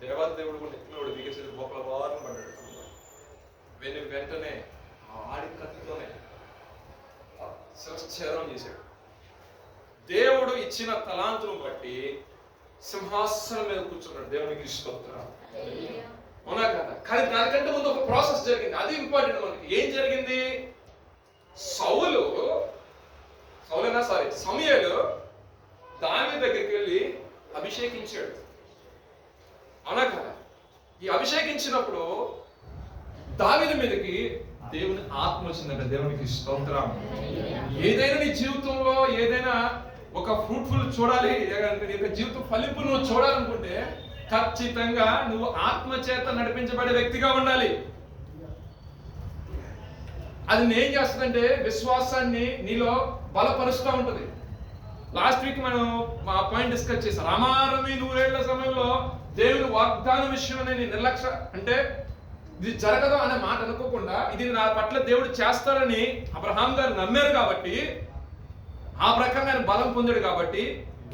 దేవాదేవుడు కూడా ఎక్కినోడు దిగేసరికి బొక్కల వారం పడ్డాడు. వెంటనే ఆడి కత్తితోనే శిరశ్ఛేదనం చేశాడు. దేవుడు ఇచ్చిన తలాంతును బట్టి సింహాసనం మీద కూర్చున్నాడు. దేవునికి స్తోత్రం. అవునా కదా? కానీ దానికంటే ముందు ఒక ప్రాసెస్ జరిగింది. అది ఇంపార్టెంట్ మనకి. ఏం జరిగింది? సమూయేలు దావీదు దగ్గరికి వెళ్ళి అభిషేకించాడు. అవునా కదా? ఈ అభిషేకించినప్పుడు దావీదు మీదకి దేవుని ఆత్మ వచ్చిందంట. దేవునికి స్తోత్రం. ఏదైనా నీ జీవితంలో ఏదైనా ఒక ఫ్రూట్ఫుల్ చూడాలి, నీ యొక్క జీవితం ఫలింపు నువ్వు చూడాలనుకుంటే ఖచ్చితంగా నువ్వు ఆత్మ చేత నడిపించబడే వ్యక్తిగా ఉండాలి. అది ఏం చేస్తుందంటే విశ్వాసాన్ని నీలో బలపరుస్తూ ఉంటుంది. లాస్ట్ వీక్ మనం మా పాయింట్ డిస్కస్ చేశాం. రామారమి 100 ఏళ్ల సమయంలో దేవుని వాగ్దానం విషయంలో నిర్లక్ష్య అంటే ఇది జరగదు అనే మాట అనుకోకుండా ఇది నా పట్ల దేవుడు చేస్తాడని అబ్రహాం గారు నమ్మారు కాబట్టి, ఆ ప్రకారంగా ఆయన బలం పొందాడు కాబట్టి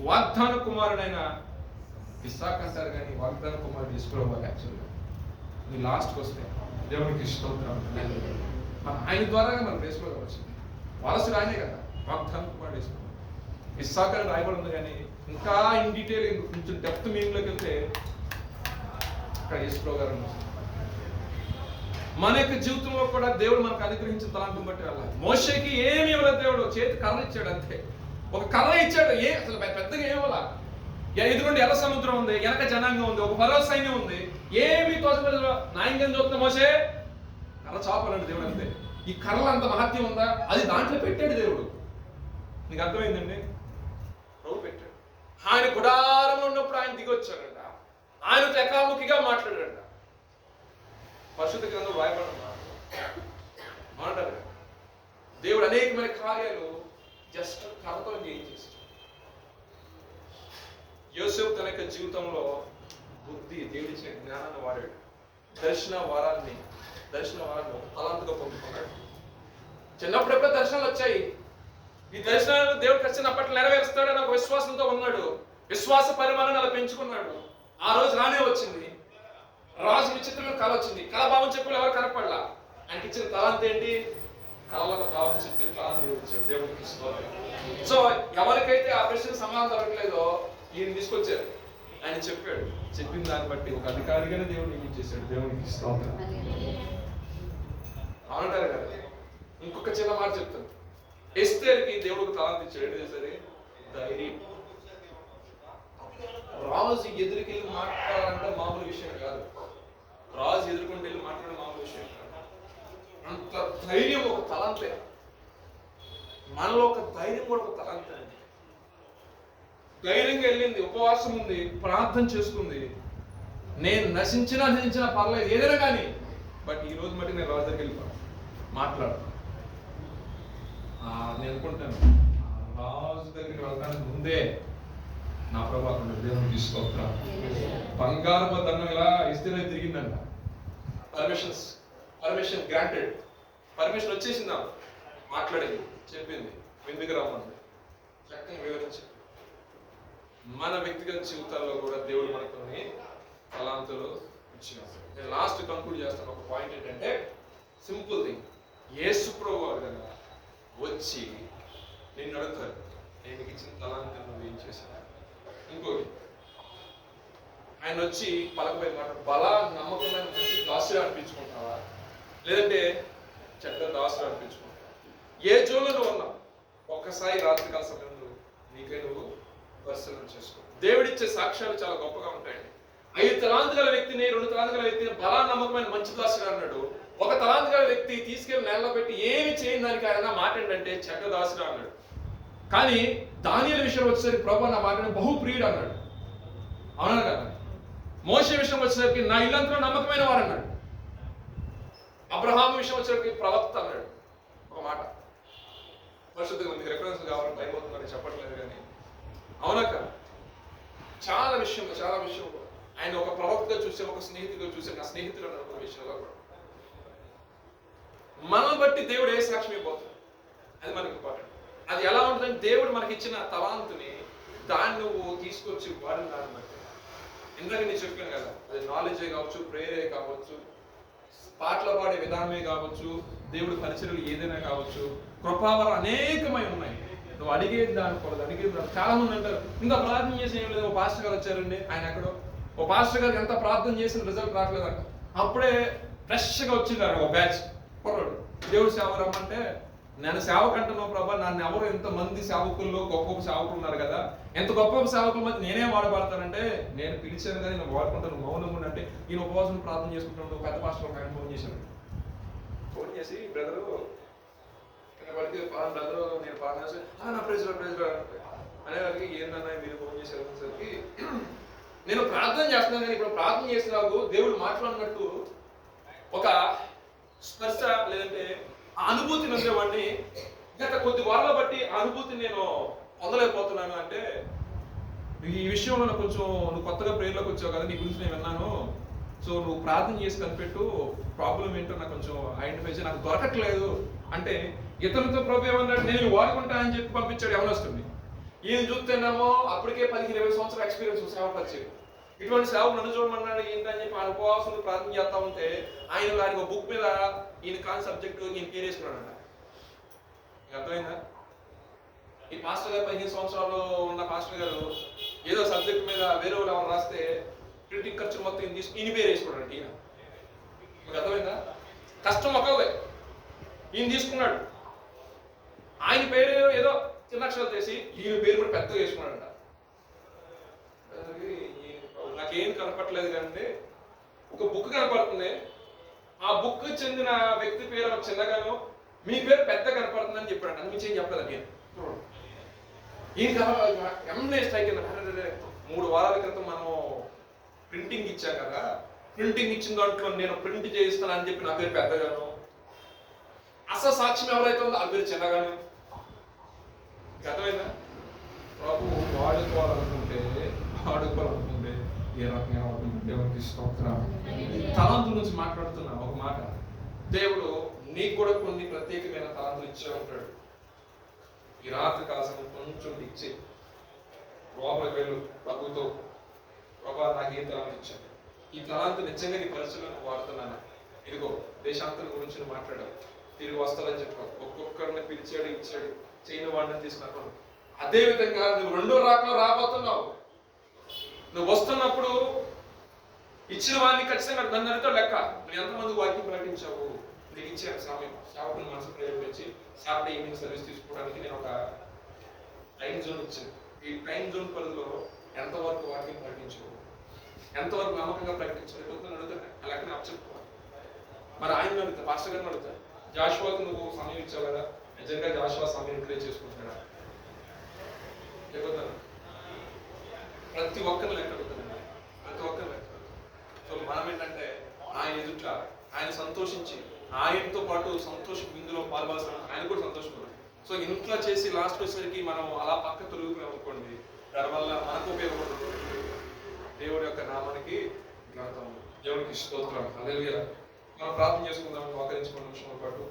వాగ్దాన కుమారుడైన ఇస్సాక్ అంటారు. కానీ వాగ్దాన కుమారుడు తీసుకోవాలి. యాక్చువల్గా ఇది లాస్ట్కి వస్తే దేవునికి స్తోత్రం. ఆయన ద్వారా మనం వేసుకోవచ్చు. వారసుడు ఆయనే కదా, వాగ్దాన కుమారుడు వేసుకోవాలి. ఇస్సాక్ అని రాయబడి ఉంది. కానీ ఇంకా ఇన్ డీటెయిల్ కొంచెం డెప్త్ మీనింగ్లోకి వెళ్తే అక్కడ యేసుప్రభు గారు మన యొక్క జీవితంలో కూడా దేవుడు మనకు అనుగ్రహించిన తలాంతుని బట్టి వెళ్ళాలి. మోషేకి ఏమి ఇవ్వలేదు దేవుడు, చేతి కర్ర ఇచ్చాడు అంతే. ఒక కర్ర ఇచ్చాడు. అసలు పెద్దగా ఏమలా. ఎదురుండి ఎర్ర సముద్రం ఉంది, వెనక జనాంగం ఉంది, ఒక ఫరో సైన్యం ఉంది. ఏమి తోచలేదు. నాయంగా చూస్తున్న మోషే కర్ర చాపనండి దేవుడు అంతే. ఈ కర్రలో అంత మహత్యం ఉందా? అది దాంట్లో పెట్టాడు దేవుడు. నీకు అర్థమైందండి? ప్రభు పెట్టాడు. ఆయన గుడారంలో ఉన్నప్పుడు ఆయన దిగి వచ్చాడంట. ఆయనతో ఎకాముఖిగా మాట్లాడాడంట. పరిశుద్ధ గ్రంథంలో రాయబడిన మాట్లాడారు. దేవుడు అనేకమైన కార్యాలు జస్ట్ కర్రతో చేయించేస్తాడు. యోసేపు తన యొక్క జీవితంలో బుద్ధి, దేవుడిచ్చిన జ్ఞానాన్ని వాడాడు. దర్శన వరాన్ని తలాంతుగా పొందుకున్నాడు. చిన్నప్పుడు ఎప్పుడో దర్శనాలు వచ్చాయి. ఈ దర్శనాలు దేవుడు ఖచ్చితంగా నెరవేరుస్తాడని ఒక విశ్వాసంతో ఉన్నాడు. విశ్వాస పరిమాణాన్ని అలా పెంచుకున్నాడు. ఆ రోజు రానే వచ్చింది. రాజు విచిత్రమైన కళ వచ్చింది. కళ భావం చెప్పి ఎవరు కనపడలా. ఆయనకి ఇచ్చిన తలాంత ఏంటి? కళలకు భావం చెప్పి కళను దేవుడు దేవుడికి స్తోత్రం. సో ఎవరికైతే ఆ ప్రశ్నకు సమాధానం దొరకలేదో ఈయన తీసుకొచ్చారు. ఆయన చెప్పాడు. చెప్పిన దాన్ని బట్టి ఒక అధికారిగానే దేవుడు నియమించేశాడు. దేవునికి స్తోత్రం. అవునంటారు కదా. ఇంకొక చిన్న మాట చెప్తాను. ఎస్తేర్కి దేవుడికి తలాంత ఇచ్చాడు. ఏంటి సరే? ధైర్యం. రాజు ఎదురుకెళ్ళి మాట్లాడాలంటే మామూలు విషయం కాదు. రాజు ఎదుర్కొని వెళ్ళి మాట్లాడే మామూలు విషయం కాదు. అంత ధైర్యం ఒక తలాంతే. మనలో ఒక ధైర్యం కూడా ఒక తలాంతే. ధైర్యంగా వెళ్ళింది, ఉపవాసం ఉంది, ప్రార్థన చేసుకుంది. నేను నశించినా పర్లేదు ఏదైనా కానీ, బట్ ఈ రోజు మట్టి నేను రాజు దగ్గరికి వెళ్ళిపోతాను, మాట్లాడతాను. నేను అనుకుంటాను రాజు దగ్గరికి వెళ్ళడానికి ముందే నా ప్రభావం దేవునికి స్తోత్రం. బంగారపు దండం ఇలా ఇస్తే తిరిగిందంట. Permission granted. పర్మిషన్ వచ్చేసిందా? మాట్లాడింది, చెప్పింది, ఎందుకు రమ్మంది, చక్కగా వివరించింది. మన వ్యక్తిగత జీవితాల్లో కూడా దేవుడు మనకు తలాంతులు ఇచ్చినాడు. నేను లాస్ట్ కంక్లూడ్ చేస్తాను. ఒక పాయింట్ ఏంటంటే సింపుల్ థింగ్. యేసు ప్రభువు కదా వచ్చి నిన్ను అడుగుతారు, నేను ఇచ్చిన తలాంతులు నువ్వు ఏం చేశాను. ఇంకోటి ఆయన వచ్చి పలకపోయి మాట, బలా నమ్మకమైన మంచి దాసులు అనిపించుకుంటావా లేదంటే చెడ్డ దాసులు అనిపించుకుంటావా? ఏ జోన్లో నువ్వు ఉన్నావు ఒక్కసారి రాత్రికాల సమయంలో నీకే నువ్వు పరిశీలన చేసుకో. దేవుడిచ్చే సాక్ష్యాలు చాలా గొప్పగా ఉంటాయండి. 5 తలాంతు గల వ్యక్తిని 2 తలాంతు గల వ్యక్తిని బలా నమ్మకమైన మంచి దాసులు అన్నాడు. 1 తలాంతు గల వ్యక్తి తీసుకెళ్లి నేలలో పెట్టి ఏమి చేయని దానికి ఆయన మాట ఏంటంటే చెడ్డ దాసుడు అన్నాడు. కానీ దానియేలు విషయం వచ్చేసరికి ప్రభు నా మాటని బహు ప్రియుడు అన్నాడు. అవునా కదా? మోషే విషయం వచ్చేసరికి నా ఇల్లంతా నమ్మకమైన వారు అన్నాడు. అబ్రహాం విషయం వచ్చేసరికి ప్రవక్త అన్నాడు. ఒక మాట పరిశుద్ధంగా మీకు రెఫరెన్స్ కావాలని టైం అవుతుందని చెప్పట్లేదు. కానీ అవునక్క చాలా విషయంలో ఆయన ఒక ప్రవక్తగా చూసాం, ఒక స్నేహితుడిగా చూసాం, నా స్నేహితుడు అన్న ఒక విషయంలో కూడా మనం బట్టి దేవుడు ఏ సాక్ష్యం ఇవ్వబోతుంది అది మనకి ఇంపార్టెంట్. అది ఎలా ఉంటుందంటే దేవుడు మనకి ఇచ్చిన తలాంతుని దాన్ని నువ్వు తీసుకొచ్చి వాడిన దాన్ని బట్టి, ఇందాక నేను చెప్పాను కదా, అది నాలెడ్జే కావచ్చు, ప్రేయరే కావచ్చు, పాటలు పాడే విధానమే కావచ్చు, దేవుడి పరిచర్యలు ఏదైనా కావచ్చు, కృపావరం అనేకమై ఉన్నాయి. నువ్వు అడిగేది దాని చాలా మంది అంటారు ఇంకా ప్రార్థన చేసి ఏం లేదు, ఓ పాస్టర్ గారు వచ్చారండి, ఆయన ఎక్కడో ఓ పాస్టర్ గారు ఎంత ప్రార్థన చేసిన రిజల్ట్ రావట్లేదంట. అప్పుడే ఫ్రెష్గా వచ్చిందారు ఒక బ్యాచ్ కుర్రాడు, దేవుడు సేవ రమ్మంటే నేను సేవకు అంటున్నావు ప్రభా, నన్ను ఎవరు ఎంతమంది సేవకుల్లో గొప్ప సేవకులు ఉన్నారు కదా, ఎంత గొప్ప సేవకుల మధ్య నేనే వాడబడతానంటే, నేను పిలిచాను కదా నేను వాడుకుంటాను మౌనంగా అంటే ఈయన ఉపవాసం ప్రార్థన చేసుకుంటాను. పెద్ద పాస్టర్ ఒక ఆయన ఫోన్ చేశాను, ఫోన్ చేసి బ్రదరు పడితే బ్రదరు నేను ప్రార్థన చేసి నా ప్రైజ్ అనేవారికి ఏంటన్నా మీరు ఫోన్ చేసేసరికి నేను ప్రార్థన చేస్తున్నాను కానీ ఇప్పుడు ప్రార్థన చేసి నాకు దేవుడు మాట్లాడినట్టు ఒక స్పర్శ లేదంటే ఆ అనుభూతి నొందేవాడిని గత కొద్ది వారాల బట్టి ఆ అనుభూతిని నేను పొందలేకపోతున్నాను. అంటే ఈ విషయంలో నాకు కొంచెం నువ్వు కొత్తగా ప్రేయర్లోకి వచ్చావు కదా, నీ గురించి నేను విన్నాను, సో నువ్వు ప్రార్థన చేసి కనిపెట్టు, ప్రాబ్లం ఏంటో నాకు కొంచెం ఐడెంటిఫై చేసి నాకు దొరకట్లేదు అంటే, ఇతనితో ప్రభు ఏమన్నాడు నేను వాడుకుంటా అని చెప్పి పంపించాడు ఎవరొస్తుంది. ఈయన చూస్తేనేమో అప్పటికే 15-20 సంవత్సరాల ఎక్స్పీరియన్స్ సేవ పరిచయం, ఇటువంటి సేవకు నన్ను చూడమన్నాడు ఏంటని చెప్పి ఆయన ఉపవాసం ప్రార్థన చేస్తా ఉంటే ఆయన ఒక బుక్ మీద ఈయన కాని సబ్జెక్ట్ ఈయన పేరు వేసుకున్నాడంట. అర్థమైందా? ఈ పాస్టర్ గారు 15 సంవత్సరాలు ఉన్న పాస్టర్ గారు ఏదో సబ్జెక్ట్ మీద వేరే వాళ్ళు ఎవరు రాస్తే ప్రింటింగ్ ఖర్చు మొత్తం ఈయన పేరు వేసుకున్నాడు. ఈయన మీకు అర్థమైందా? కష్టం ఒకదే, ఈయన తీసుకున్నాడు, ఆయన పేరు ఏదో చిన్న అక్షరాలు చేసి ఈయన పేరు కూడా పెద్దగా వేసుకున్నాడంట. నాకేం కనపట్లేదు కానీ ఒక బుక్ కనపడుతుంది, ఆ బుక్ చెందిన వ్యక్తి పేరు చిన్నగాను మీ పేరు పెద్ద కనపడుతుందని చెప్పాడు. అని మీకు ఏం చెప్పలేదు నేను. ఈయన ఎంఏ స్ట్రైక్ 3 వారాల క్రితం మనం ప్రింటింగ్ ఇచ్చాం కదా, ప్రింటింగ్ ఇచ్చిన దాంట్లో నేను ప్రింట్ చేయిస్తానని చెప్పి నా పేరు పెద్దగాను, అసలు సాక్ష్యం ఎవరైతే ఉందో ఆ పేరు చిన్నగాను. అర్థమైందా? ప్రభు వాడుకోవాలనుకుంటే ఏ రకంగా దేవునికి స్తోత్రం. తలాంతుల నుంచి మాట్లాడుతున్నా ఒక మాట, దేవుడు నీకు కూడా కొన్ని ప్రత్యేకమైన తలాంతులు ఇచ్చే ఉంటాడు. ఈ రాత్రి కాసం కొంచెం ఇచ్చి లోపలికి వెళ్ళు ప్రభుతో, ప్రభా నాకు ఏ తలాంతి ఇచ్చాను, ఈ తలాంతు నిజంగా నీ పరిచయలో వాడుతున్నాను, ఇదిగో దేశాంతరం గురించి నువ్వు మాట్లాడావు, తిరిగి వస్తాడని చెప్పావు, ఒక్కొక్కరిని పిలిచాడు ఇచ్చాడు, చేయని వాడిని తీసుకున్నాను. అదే విధంగా నువ్వు 2వ రాకలో రాబోతున్నావు. నువ్వు వస్తున్నప్పుడు ఇచ్చిన వాడిని ఖచ్చితంగా నన్ను అడిగితే లెక్క, నువ్వు ఎంతమంది వాక్యం ప్రకటించావు, నీకు ఇచ్చాను సమయం, సేవకుని మనసు ప్రేరేపించి సాటర్డే ఈవినింగ్ సర్వీస్ తీసుకోవడానికి నేను ఒక టైం జోన్ ఇచ్చాను. ఈ టైం జోన్ పరిధిలో ఎంతవరకు వాక్యం ప్రకటించావు, ఎంతవరకు నమ్మకంగా ప్రకటించావు అడుగుతాను. అలాగే అప్పచెప్పుకోవాలి. మరి ఆయన అడుగుతా, పాస్టర్ గారిని అడుగుతా, జాషువాకు నువ్వు సమయం ఇచ్చావు కదా, నిజంగా జాషువా సమయం క్రియేట్ చేసుకుంటున్నాడా లేకపోతే ప్రతి ఒక్కరిని లెక్క అడుగుతానండి, ప్రతి ఒక్కరు లెక్క. సో మనం ఏంటంటే ఆయన ఎదుట ఆయన సంతోషించి ఆయనతో పాటు సంతోష ఇందులో పాల్గొన ఆయన కూడా సంతోషపడాలి. సో ఇంట్లో చేసి లాస్ట్ వచ్చేసరికి మనం అలా పక్క తొలుగుతున్నాం అనుకోండి, దానివల్ల మనకు ఉపయోగపడుతుంది, దేవుడి యొక్క నామానికి ఘనత. దేవుడికి స్తోత్రం. హల్లెలూయా. మనం ప్రార్థన చేసుకుందాం మోకరించుకున్న నిమిషంలో పాటు.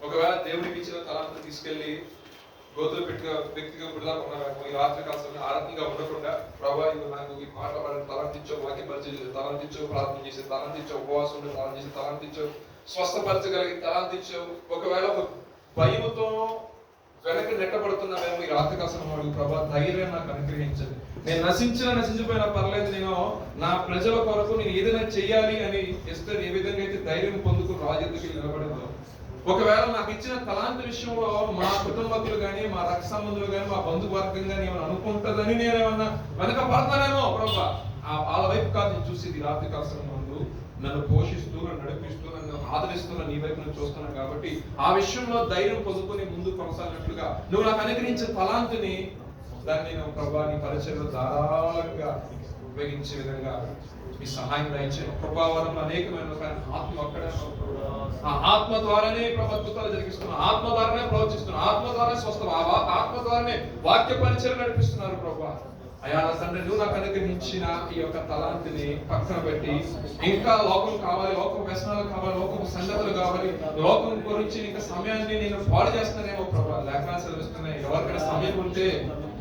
ఒకవేళ దేవుడికి ఇచ్చిన తలాంతులు తీసుకెళ్లి గోతులు పెట్టిన వ్యక్తిగా బిడ్డలాగా ఉన్నారేమో, ఈ రాత్రి కాలంలో ఆ రకంగా ఉండకుండా ప్రభా నాకు ఈ పాట పాడిన తలాంతించావు, వాక్య పరిచయం చేసి తలాంతించావు, ప్రార్థన చేసి తలాంతించావు, ఉపవాసం తలాంతి చేసి తలాంతించావు, స్వస్థపరచగలిగి తలాంతించావు. ఒకవేళ ఒక భయముతో వెనక్కి నెట్టబడుతున్నావేమో, ఈ రాత్రి కాలంలో అడుగు ప్రభా ధైర్యం నాకు అనుగ్రహించండి. నేను నశించిపోయినా పర్లేదు, నేను నా ప్రజల కొరకు నేను ఏదైనా చెయ్యాలి అని ఎస్తేర్ ఏ విధంగా అయితే ధైర్యం పొందుకుని రాజు ఎదుటికి నిలబడిందో, ఒకవేళ నాకు ఇచ్చిన తలాంతి విషయంలో మా కుటుంబకులు కానీ మా రక్త సంబంధులు కానీ మా బంధువర్గం కానీ ఏమైనా అనుకుంటుందని నేనేమన్నా వెనక పడతానేమో ప్రభా, వాళ్ళ వైపు కాదు నేను చూసేది. రాత్రి కాలం ముందు నన్ను పోషిస్తూ నన్ను నడిపిస్తూ నన్ను ఆదరిస్తున్న నీ వైపు నేను చూస్తున్నాను కాబట్టి ఆ విషయంలో ధైర్యం పొందుకొని ముందు కొనసాగినట్లుగా నువ్వు నాకు అనుగ్రహించిన తలాంతిని దాన్ని నేను ప్రభా నీ పరిచయంలో ధారాళంగా ఉపయోగించే విధంగా మీ సహాయం దయచేయండి. కృపావరంలో అనేకమైన కానీ ఆత్మ అక్కడే ఉన్నావు ప్రభా. ఆ ఆత్మ ద్వారానే అద్భుతాలు జరిగిస్తున్నారు, ఆత్మ ద్వారానే ప్రవచిస్తున్నారు, ఆత్మ ద్వారానే స్వస్థం, ఆత్మ ద్వారానే వాక్య పరిచయం నడిపిస్తున్నారు ప్రభా. అయ్యా నా తండ్రి, నువ్వు నాకు అనుగ్రహించిన ఈ యొక్క తలాంతిని పక్కన పెట్టి ఇంకా లోకం కావాలి, లోకం వ్యసనాలు కావాలి, లోకం సంగతులు కావాలి, లోకం గురించి ఇంకా సమయాన్ని నేను పాడు చేస్తానేమో ప్రభా. లేఖనాలు సెలవిస్తున్నాయి, ఎవరికైనా సమయం ఉంటే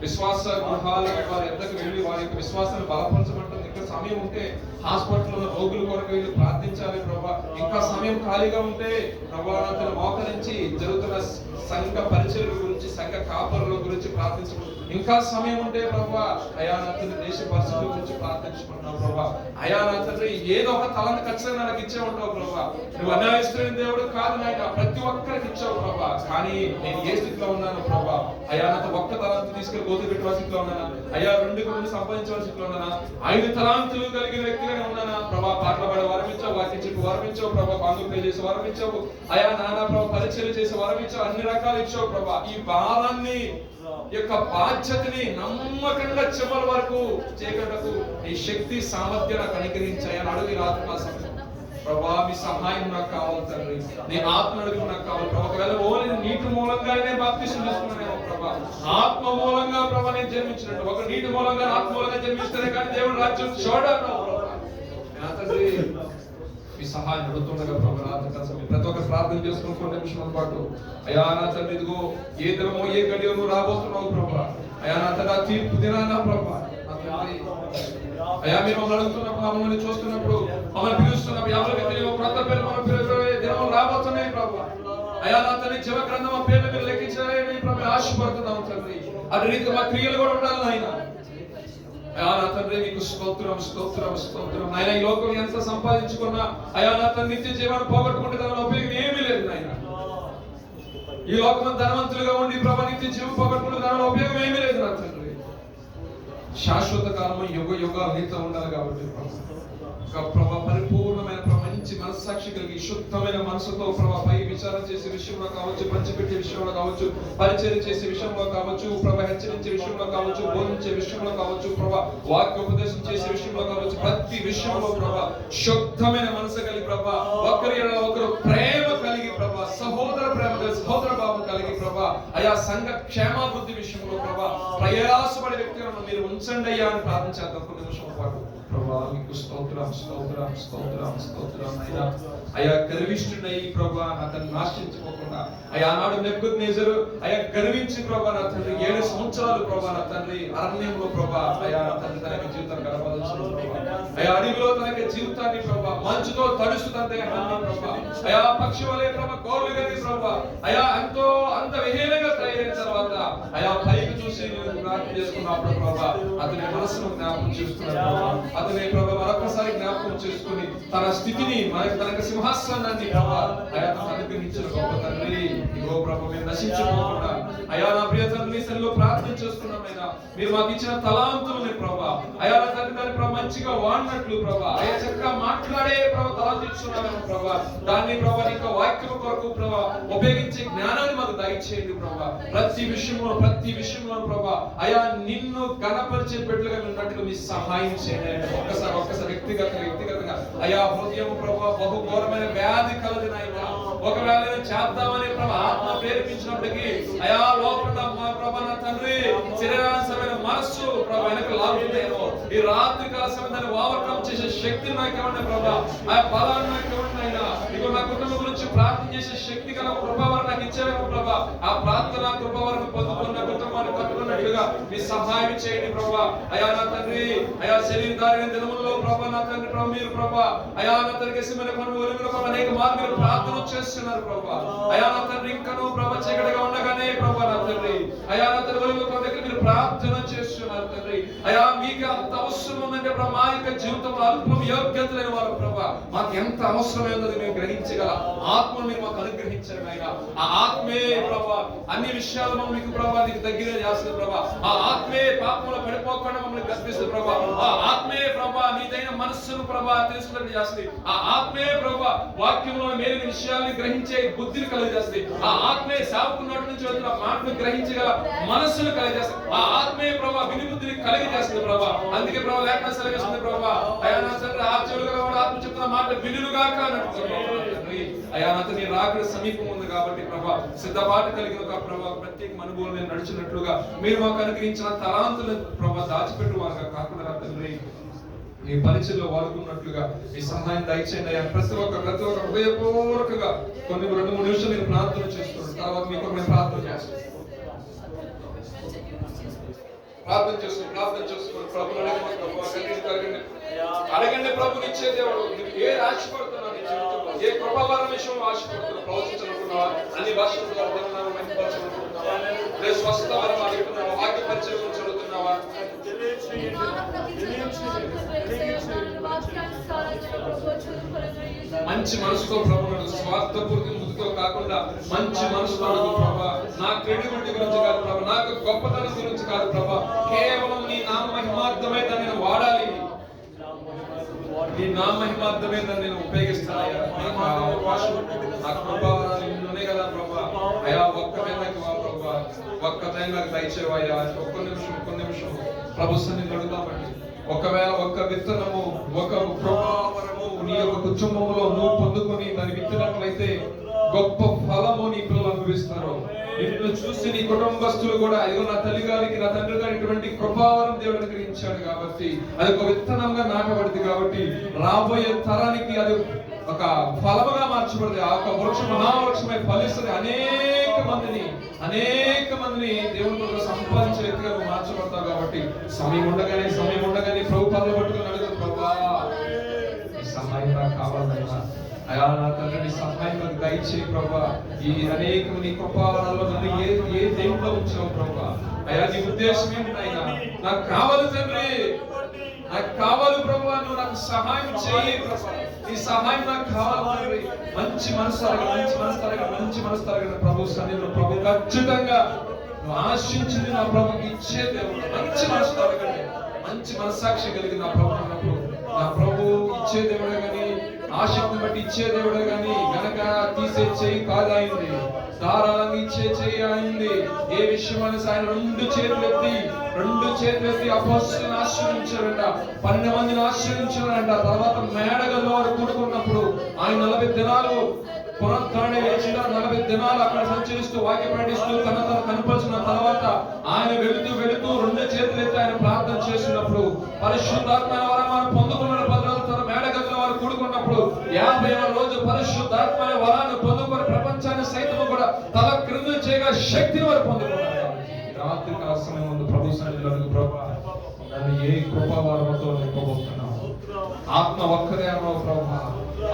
విశ్వాస గృహాల వారి ఎద్దకు వెళ్ళి వారి యొక్క విశ్వాసాన్ని బలపరచమంటుంది. ఇంకా సమయం ఉంటే హాస్పిటల్లో రోగుల కొరకు వెళ్ళి ప్రార్థించాలి ప్రభా. ఇంకా సమయం ఖాళీగా ఉంటే ప్రభా మోకరించి జరుగుతున్న సంఘ పరిచయం గురించి, సంఘ కాపరుల గురించి ప్రార్థించడం. ఇంకా సమయం ఉంటే ప్రభా అయా నా తండ్రి దేశ పరిస్థితుల గురించి ప్రార్థించుకుంటున్నావు ప్రభా. అయా నా తండ్రి ఏదో ఒక తలాన్ని ఖచ్చితంగా నాకు ఇచ్చే ఉంటావు ప్రభా. నువ్వు అన్యాయస్తులైన దేవుడు కాదు నాయన, ప్రతి ఒక్కరికి ఇచ్చావు ప్రభా. కానీ నేను ఏ స్థితిలో ఉన్నాను ప్రభా? అయా నాతో ఒక్క తలాంతి తీసుకెళ్లి గోతులు పెట్టవలసిన స్థితిలో ఉన్నానా? అయ్యా 2 గురించి సంపాదించవలసిన స్థితిలో ఉన్నానా? 5 తలాంతులు కలిగిన వ్యక్తిగానే ఉన్నానా ప్రభా? పాటలు పాడే వరం ఇచ్చావు, వాక్యం చెప్పి వరం ఇచ్చావు ప్రభా, పాంగులు పే చేసి వరం ఇచ్చావు అయా నానా ప్రభా, పరిచయం చేసి వరం ఇచ్చావు, అన్ని రకాలు ఇచ్చావు ప్రభా. ఈ భారాన్ని యొక్క బాధ్యతని నమ్మకంగా చివరి వరకు చేయగలకు నీ శక్తి సామర్థ్యం నాకు అనుగ్రహించాయని అడుగు రాత్రి ప్రభా. మీ సహాయం నాకు కావాలి తండ్రి, నీ ఆత్మ అడుగు నాకు కావాలి ప్రభా. ఒకవేళ ఓన్లీ నీటి మూలంగానే బాప్తిసం తీసుకున్నానేమో ప్రభా, ఆత్మ మూలంగా ప్రభా నేను జన్మించినట్టు, ఒక నీటి మూలంగా ఆత్మ మూలంగా జన్మిస్తేనే కానీ దేవుడు రాజ్యం చూడను ప్రభా. తండ్రి మీ సహాయం అడుగుతుండగా ప్రభా, ప్రతి ఒక్క ప్రార్థన చేసుకుని 2 నిమిషాల పాటు అయా నా తండ్రి, ఇదిగో ఏ దినమో ఏ గడియో నువ్వు రాబోతున్నావు ప్రభా. అయా నా తండ్రి, తీర్పు దినానా ప్రభా. అయా మీరు మమ్మల్ని అడుగుతున్నప్పుడు, మమ్మల్ని చూస్తున్నప్పుడు, మమ్మల్ని పిలుస్తున్నప్పుడు ఎవరికి తెలియదు కొత్త పేరు మన దినం రాబోతున్నాయి ప్రభా. అయా నా తండ్రి, జీవ గ్రంథం ఆ పేర్లు మీరు లెక్కించాలని ప్రభా ఆశపడుతున్నాం తండ్రి. అటు రీతిగా మా క్రియలు కూడా ఉండాలి నాయన. అయా నా తండ్రి, నీకు స్తోత్రం స్తోత్రం స్తోత్రం నాయన. ఈ లోకం ఎంత సంపాదించుకున్నా అయా నా తండ్రి, నిత్య జీవాన్ని పోగొట్టుకుంటే దాని ఉపయోగం ఏమీ లేదు నాయన. ఈ లోకం ధనవంతులుగా ఉండి ప్రభా నిత్య జీవం పోగొట్టుకుంటే దాని ఉపయోగం ఏమీ లేదు నా తండ్రి. శాశ్వత కాలము యుగ యుగాలు నీతో ఉండాలి కాబట్టి ప్రభా పరిపూర్ణమైన మంచి మనస్సాక్షి కలిగి శుద్ధమైన మనసుతో ప్రభా పై విచారం చేసే విషయంలో కావచ్చు, పంచిపెట్టే విషయంలో కావచ్చు, పరిచయం చేసే విషయంలో కావచ్చు, ప్రభా హెచ్చరించే విషయంలో కావచ్చు, బోధించే విషయంలో కావచ్చు, ప్రభా వాక్యోపదేశం చేసే విషయంలో కావచ్చు, ప్రతి విషయంలో ప్రభా శుద్ధమైన మనసు కలిగి ప్రభా ఒకరి ఒకరు ప్రేమ కలిగి ప్రభా సహోదర ప్రేమ కలిగి సహోదర భావం కలిగి ప్రభా అయా సంఘ క్షేమాభివృద్ధి విషయంలో ప్రభా ప్రయాసపడే వ్యక్తులను మీరు ఉంచండి అయ్యా అని ప్రార్థించేద్దాం 1 నిమిషం పాటు ప్రభా. మీకు స్తోత్రం స్తోత్రం స్తోత్రం స్తోత్రం అయ్యా. అయా గర్విష్ఠుడై ప్రభా అతను నాశించుకోకుండా అయా నాడు నెబుకద్నెజరు అయా గర్వించి ప్రభా నా తండ్రి 7 సంవత్సరాలు ప్రభా నా తండ్రి అరణ్యంలో ప్రభా అయా తండ్రి తన జీవితాన్ని గడపదలుచుకున్నాడు ప్రభా. అయా అడవిలో తన జీవితాన్ని ప్రభా మంచుతో తడుస్తూ తన దేహాన్ని ప్రభా అయా పక్షి వలె ప్రభా గోర్లు గది ప్రభా అయా ఎంతో అంత విహీనంగా తయారైన తర్వాత అయా పైకి చూసి ప్రార్థన చేసుకున్నప్పుడు ప్రభా అతని మనసును జ్ఞాపకం చేసుకున్నాడు ప్రభా. అతని ప్రభా మరొకసారి జ్ఞాపకం చేసుకుని తన స్థితిని తనకు సింహాసనాన్ని ప్రభా అయా తనకు అనుగ్రహించిన గొప్ప తండ్రి. ఇగో ప్రభా మేము నశించుకోకుండా అయా నా ప్రియ తండ్రి సన్నిధిలో ప్రార్థన చేసుకున్నామైనా మీరు మాకు ఇచ్చిన తలాంతులని ప్రభా అయా నా తండ్రి దాన్ని ప్రభా మంచిగా వాడినట్లు ప్రభా అయా చక్కగా మాట్లాడే ప్రభా తలాంతు ఇచ్చుకున్నామేమో ప్రభా దాన్ని ప్రభా ఇంకా వాక్యం కొరకు ప్రభా ఉపయోగించే జ్ఞానాన్ని మాకు దయచేయండి ప్రభా. ప్రతి విషయంలో ప్రభా అయా నిన్ను గణపరిచే బిడ్డలుగా ఉన్నట్లు మీ సహాయం చేయండి. ఒక్కసారి వ్యక్తిగతంగా అయా హృదయం ప్రభా బహు ఘోరమైన వ్యాధి కలది నాయన. ఒకవేళ చేద్దామని ప్రభా ఆత్మ ప్రేరేపించినప్పటికీ అయా లోపల ప్రభా నా తండ్రి శరీరాంశమైన మనస్సు ప్రభా వెనక లాగుతుందేమో ఈ రాత్రి కాల సమయాన్ని ఓవర్కమ్ చేసే శక్తి నాకు ఇవ్వండి ప్రభా. ఆ బలాన్ని నాకు ఇవ్వండి అయినా ఇక నా కుటుంబం గురించి ప్రార్థన చేసే శక్తి కల కృపావరం నాకు ఇచ్చేవేమో ప్రభా. ఆ ప్రార్థన కృపావరం పొందుకున్న కుటుంబాన్ని కట్టుకున్నట్లుగా మీ సహాయం చేయండి ప్రభా. అయా నా తండ్రి అయా శరీరధారైన దినములలో ప్రభా నా తండ్రి ప్రభా మీరు ప్రభా అయా నా తండ్రి అనేక మార్గాలు ప్రార్థన చేస్తున్నారు ప్రభా. అయా నా తండ్రి ఇంకనూ ప్రభా చీకటిగా ఉండగానే ప్రభా నా తండ్రి అయా నా తండ్రి మీరు ప్రార్థన చేస్తున్నారు తండ్రి. అయా మీకు అంత అవసరం ఉందంటే ప్రభా మా యొక్క జీవితంలో అల్పం యోగ్యత లేని వారు ప్రభా మాకు ఎంత అవసరమైనది మేము గ్రహించగల ఆత్మను మీరు మాకు అనుగ్రహించారు ఆయన. ఆ ఆత్మే ప్రభా అన్ని విషయాలు మీకు ప్రభా నీకు దగ్గర చేస్తుంది ప్రభా. ఆ ఆత్మే పాపంలో పడిపోకుండా మమ్మల్ని గర్భిస్తుంది ప్రభా. ఆ ఆత్మే ప్రభా మీదైన మనస్సును ప్రభా తెలుసుకున్నట్టు చేస్తుంది. ఆ ఆత్మే ప్రభా వాక్యంలో మేలిన విషయాల్ని గ్రహించే బుద్ధిని కలుగజేస్తుంది. ఆ ఆత్మే సాగుకున్నట్టు నుంచి వచ్చిన మాటను గ్రహించగల మనస్సును కలుగజేస్తుంది. ఆ ఆత్మే ప్రభా వినిబుద్ధిని కలిగజేస్తుంది ప్రభా. అందుకే ప్రభా లేఖన సెలవిస్తుంది ప్రభా అయా నా తండ్రి ఆ చెవులు గలవాడు ఆత్మ చెప్తున్న మాట వినుగాక అన్నట్టు అయా నా తండ్రి రాకడ సమీపం ఉంది కాబట్టి ప్రభా సిద్ధపాటు కలిగిన ఒక ప్రభా ప్రత్యేక అనుభవం నేను నడిచినట్లుగా మీరు మాకు అనుగ్రహించిన తలాంతులను ప్రభా దాచిపెట్టువారుగా కాకుండా తండ్రి మీ పరిచయంలో వాడుకున్నట్లుగా మీ సహాయం దయచేయండి అయ్యా. ప్రతి ఒక్క హృదయపూర్వకంగా కొన్ని 2-3 నిమిషాలు నేను ప్రార్థన చేస్తున్నాను. తర్వాత మీకు నేను ప్రార్థన చేస్తాను. ప్రార్థన చేసుకుని ప్రభుని అడగండి. ప్రభుని ఇచ్చే దేవుడు ఏ ఆశపడుతున్నా నీ జీవితంలో ఏ కృపావరం విషయంలో ఆశపడుతున్నా ప్రవచించాలనుకున్నావా అన్ని భాషలు మంచిపరచాలనుకుంటున్నావా ఏ స్వస్థత వరం అడుగుతున్నావా వాక్య పరిచయం గురించి అడుగుతున్నావా మంచి మనసుతో ప్రభు స్వార్థపూర్తి ముందుతో కాకుండా మంచి మనసుతో అడుగు ప్రభా. నా క్రెడిబిలిటీ గురించి కాదు ప్రభా, నాకు గొప్పతనం గురించి కాదు ప్రభా, కేవలం నీ నామ మహిమార్థమే దాన్ని నేను వాడాలి, నీ నామ మహిమార్థమే దాన్ని నేను ఉపయోగిస్తాను. నాకు ఆ అవకాశం ఆ కృపనే కదా ప్రభా. అయా ఒక్కటే నాకు ప్రభా ఒక్కటే నాకు దయచేవయ్యా. ఒక్క నిమిషం ప్రభు సన్నిధిని అడుగుతామండి. ఒకవేళ ఒక్క విత్తనము ఒక ప్రభావరము నీ యొక్క కుటుంబంలో నువ్వు పొందుకొని దాన్ని విత్తినట్లయితే గొప్ప ఫలము నీ పిల్లలు అనుభవిస్తారు. నిన్ను చూసి నీ కుటుంబస్తులు కూడా అయ్యో నా తల్లి గారికి నా తండ్రి గారి ఇటువంటి కృపావరం దేవుడు అనుగ్రహించాడు కాబట్టి అది ఒక విత్తనంగా నాటబడింది కాబట్టి రాబోయే తరానికి అది ఒక ఫలముగా మార్చబడింది. ఆ ఒక వృక్షం మహావృక్షమై ఫలిస్తుంది. అనేక మందిని దేవుని కొరకు సంపాదించే వ్యక్తిగా నువ్వు మార్చబడతావు కాబట్టి సమయం ఉండగానే ప్రభు పనులు పట్టుకుని అడుగు ప్రభా సహాయం కావాలన్నా అయా నా తండ్రి సహాయం దయచేయి ప్రభా. ఈ అనేక నీ కృపావరాల్లో నన్ను ఏ దేవుడిలో ఉంచావు ప్రభా. అయా నీ ఉద్దేశం ఏంటి నాయనా? నాకు కావాలి తండ్రి, నాకు కావాలి ప్రభా, నువ్వు నాకు సహాయం చేయి ప్రభా. నీ సహాయం నాకు కావాలి తండ్రి. మంచి మనసు తరగండి ప్రభు సన్నిధిలో ప్రభు ఖచ్చితంగా నువ్వు ఆశించింది నా ప్రభుకి ఇచ్చే దేవుడు. మంచి మనసు తరగండి, మంచి మనస్సాక్షి కలిగి నా ప్రభు ఇచ్చే దేవుడే గాని ఆశక్తిని బట్టి ఇచ్చే దేవుడే గాని గనక తీసే చేయి కాదాయింది, ధారాళంగా ఇచ్చే చేయి అయింది. ఏ విషయమైనా ఆయన రెండు చేతులెత్తి అపోస్తలులను ఆశ్రయించారంట, 12 మందిని ఆశ్రయించారంట. తర్వాత మేడగల్లో వారు కూడుకున్నప్పుడు ఆయన 40 దినాలు పునరుద్ధరణే లేచిన 40 దినాలు అక్కడ సంచరిస్తూ వాక్యం ప్రకటిస్తూ తన కనపరిచిన తర్వాత ఆయన వెళుతూ 2 చేతులెత్తి ఆయన ప్రార్థన చేసినప్పుడు పరిశుద్ధాత్మ వరాన్ని పొందుకున్న 10 రోజుల తర్వాత మేడగదిలో వారు కూడుకున్నప్పుడు 50వ రోజు పరిశుద్ధాత్మ వరాన్ని పొందుకొని ప్రపంచాన్ని సైతం కూడా తల క్రింద చేయగా శక్తిని వారు పొందుకున్నారు. రాత్రి కాల సమయం ముందు ప్రభు సన్నిధిలో ప్రభా నన్ను ఏ కృపావరంతో నింపబోతున్నావు? ఆత్మ ఒక్కరే అన్నావు ప్రభా.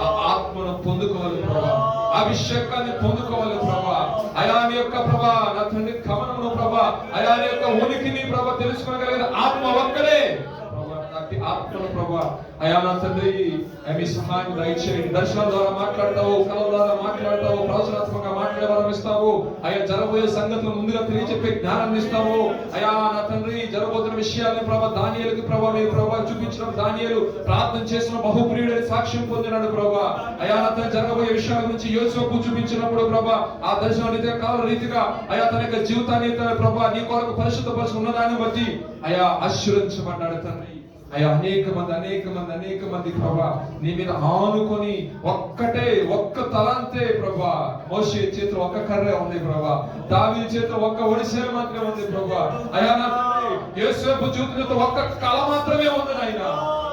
ఆ ఆత్మను పొందుకోవాలి ప్రభా, అభిషేకాన్ని పొందుకోవాలి ప్రభా. అయా నీ యొక్క ప్రభా నా తండ్రి గమనమును ప్రభా, అయా నీ యొక్క ఉనికిని ప్రభా తెలుసుకోగలిగిన ఆత్మ ఒక్కడే ఆత్మను ప్రభా. అయా నా తండ్రి మీ సహాయం దయచేయండి. దర్శనం ద్వారా మాట్లాడతావు, కళల ద్వారా మాట్లాడతావు, ప్రవచనాత్మకంగా మాట్లాడే వరం ఇస్తావు. అయా జరగబోయే సంగతులు ముందుగా తెలియచెప్పే జ్ఞానాన్ని ఇస్తావు. అయా నా తండ్రి జరగబోతున్న విషయాన్ని ప్రభా దానియేలుకి ప్రభా మీరు ప్రభా చూపించిన దానియేలు ప్రార్థన చేసిన బహుప్రియుడని సాక్ష్యం పొందినాడు ప్రభా. అయా నా తండ్రి జరగబోయే విషయాల గురించి యోసేపు చూపించినప్పుడు ప్రభా ఆ దర్శనం రీతిగా కాల రీతిగా అయా తన యొక్క జీవితాన్ని ప్రభా నీ కొరకు పరిశుద్ధపరుచుకున్న దాన్ని బట్టి అయా ఆశీర్వదించబడ్డాడు తండ్రి. అయ్యా అనేక మంది ప్రభా నీ మీద ఆనుకొని ఒక్క తలాంతే ప్రభా. మోషే చేతిలో ఒక్క కర్రే ఉంది ప్రభా, దావీదు చేతిలో ఒక్క ఒడిసె మాత్రమే ఉంది ప్రభా. అయ్యా నా యోసేపు జీవితంలో ఒక్క కళ మాత్రమే ఉంది నాయన.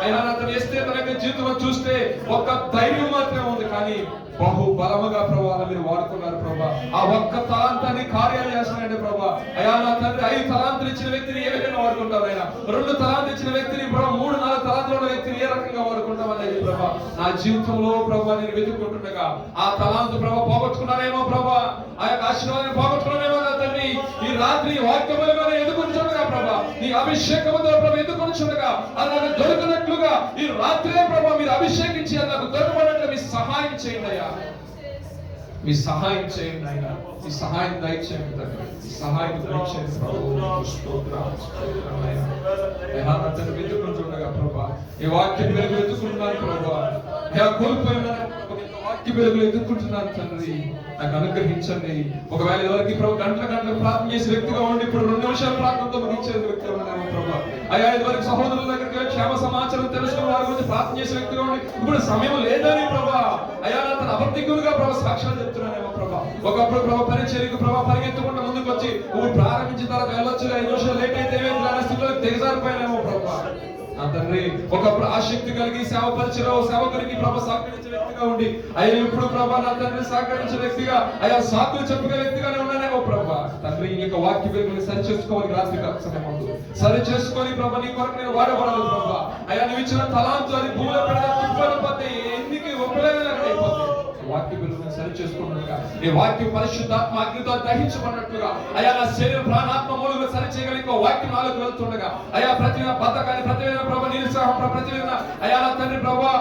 అయ్యా నా ఎస్తే తన యొక్క జీవితంలో చూస్తే ఒక్క ధైర్యం మాత్రమే ఉంది, కానీ బహు బలముగా ప్రభా మీరు వాడుకున్నారు ప్రభా. ఆ ఒక్క తలాంతాన్ని కార్యాలు చేస్తున్నాయండి ప్రభా. అయా నా తండ్రి 5 తలాంతులు ఇచ్చిన వ్యక్తిని ఏ విధంగా వాడుకుంటారు ఆయన? 2 తలాంతులు ఇచ్చిన వ్యక్తిని ప్రభా 3-4 తలాంతులు ఉన్న వ్యక్తిని ఏ రకంగా వాడుకుంటామనేది ప్రభా నా జీవితంలో ప్రభా నేను వెతుక్కుంటుండగా ఆ తలాంతు ప్రభా పోగొట్టుకున్నానేమో ప్రభా, ఆ యొక్క ఆశీర్వాదాన్ని పోగొట్టుకున్నానేమో నా తండ్రి. ఈ రాత్రి వాక్యములుగా ఎదుర్కొంటుండగా ప్రభా నీ అభిషేకముతో ప్రభా ఎదుర్కొంటుండగా అది నాకు దొరికినట్లుగా ఈ రాత్రే ప్రభా మీరు అభిషేకించి అది నాకు దొరకబడినట్లు మీ సహాయం చేయండి అయ్యా. మీ సహాయం చేయండి ఆయన, మీ సహాయం దయచేయండి తండ్రి, మీ సహాయం దయచేయండి ప్రభు. స్తోత్రం నాయన. అయ్యా నా తండ్రి వెతుకుంటుండగా ప్రభా ఈ వాక్యం వెలుగు వెతుకుంటున్నాను ప్రభా. అయ్యా కోల్పోయిన వాక్య వెలుగులు ఎదుర్కొంటున్నాను తండ్రి, నాకు అనుగ్రహించండి. ఒకవేళ ఎవరికి ప్రభు గంటల ప్రార్థన చేసే వ్యక్తిగా ఉండి ఇప్పుడు 2 నిమిషాల ప్రార్థనతో ముగించే వ్యక్తిగా ఉన్నాము ప్రభా. అయ్యా ఇదివరకు సహోదరుల దగ్గరికి క్షేమ సమాచారం తెలుసుకుని వారి గురించి ప్రార్థన చేసే వ్యక్తిగా ఉండి ఇప్పుడు సమయం లేదని ప్రభా. అయ్యా నా తన అబద్ధికులుగా ప్రభా సాక్ష్యాలు చెప్తున్నానేమో ప్రభా. ఒకప్పుడు ప్రభా పరిచర్యకు ప్రభా పరిగెత్తకుండా ముందుకు వచ్చి నువ్వు ప్రారంభించిన తర్వాత వెళ్ళొచ్చు, 5 నిమిషాలు లేట్ అయితే ఏమైనా స్థితిలో దిగజారిపోయానేమో ప్రభా. నా తండ్రి ఒకప్పుడు ఆసక్తి కలిగి సేవ పరిచయం సేవకునికి ప్రభా సహకరించే వ్యక్తిగా ఉండి అయ్యా ఇప్పుడు ప్రభా నా తండ్రి సహకరించే వ్యక్తిగా అయ్యా సాకులు చెప్పుకునే వ్యక్తిగానే ఉన్నానేమో ప్రభా. తండ్రి ఈ యొక్క వాక్య వెలుగుని సరి చేసుకోవాలి, రాత్రి సమయం సరి చేసుకొని ప్రభా నీ కొరకు నేను వాడబడాలి ప్రభా. అయ్యా నువ్వు ఇచ్చిన తలాంతు అది భూమిలో పెడితే తిప్పకపోతే ఎన్నికి ఉపయోగం అయిపోతుంది. వాక్య వెలుగుని సరి చేసుకున్నట్టుగా నీ వాక్యం పరిశుద్ధాత్మ అగ్నితో దహించబడినట్టుగా అయ్యా నా శరీర ప్రాణాత్మ మూలంగా సరి చేయగలిగే వాక్యం నాలోకి వెళ్తుండగా అయ్యా ప్రతి బద్ధకాన్ని ప్రతి ప్రభా నిరుత్సాహం ప్రతి అయ్యా నా తండ్రి ప్రభా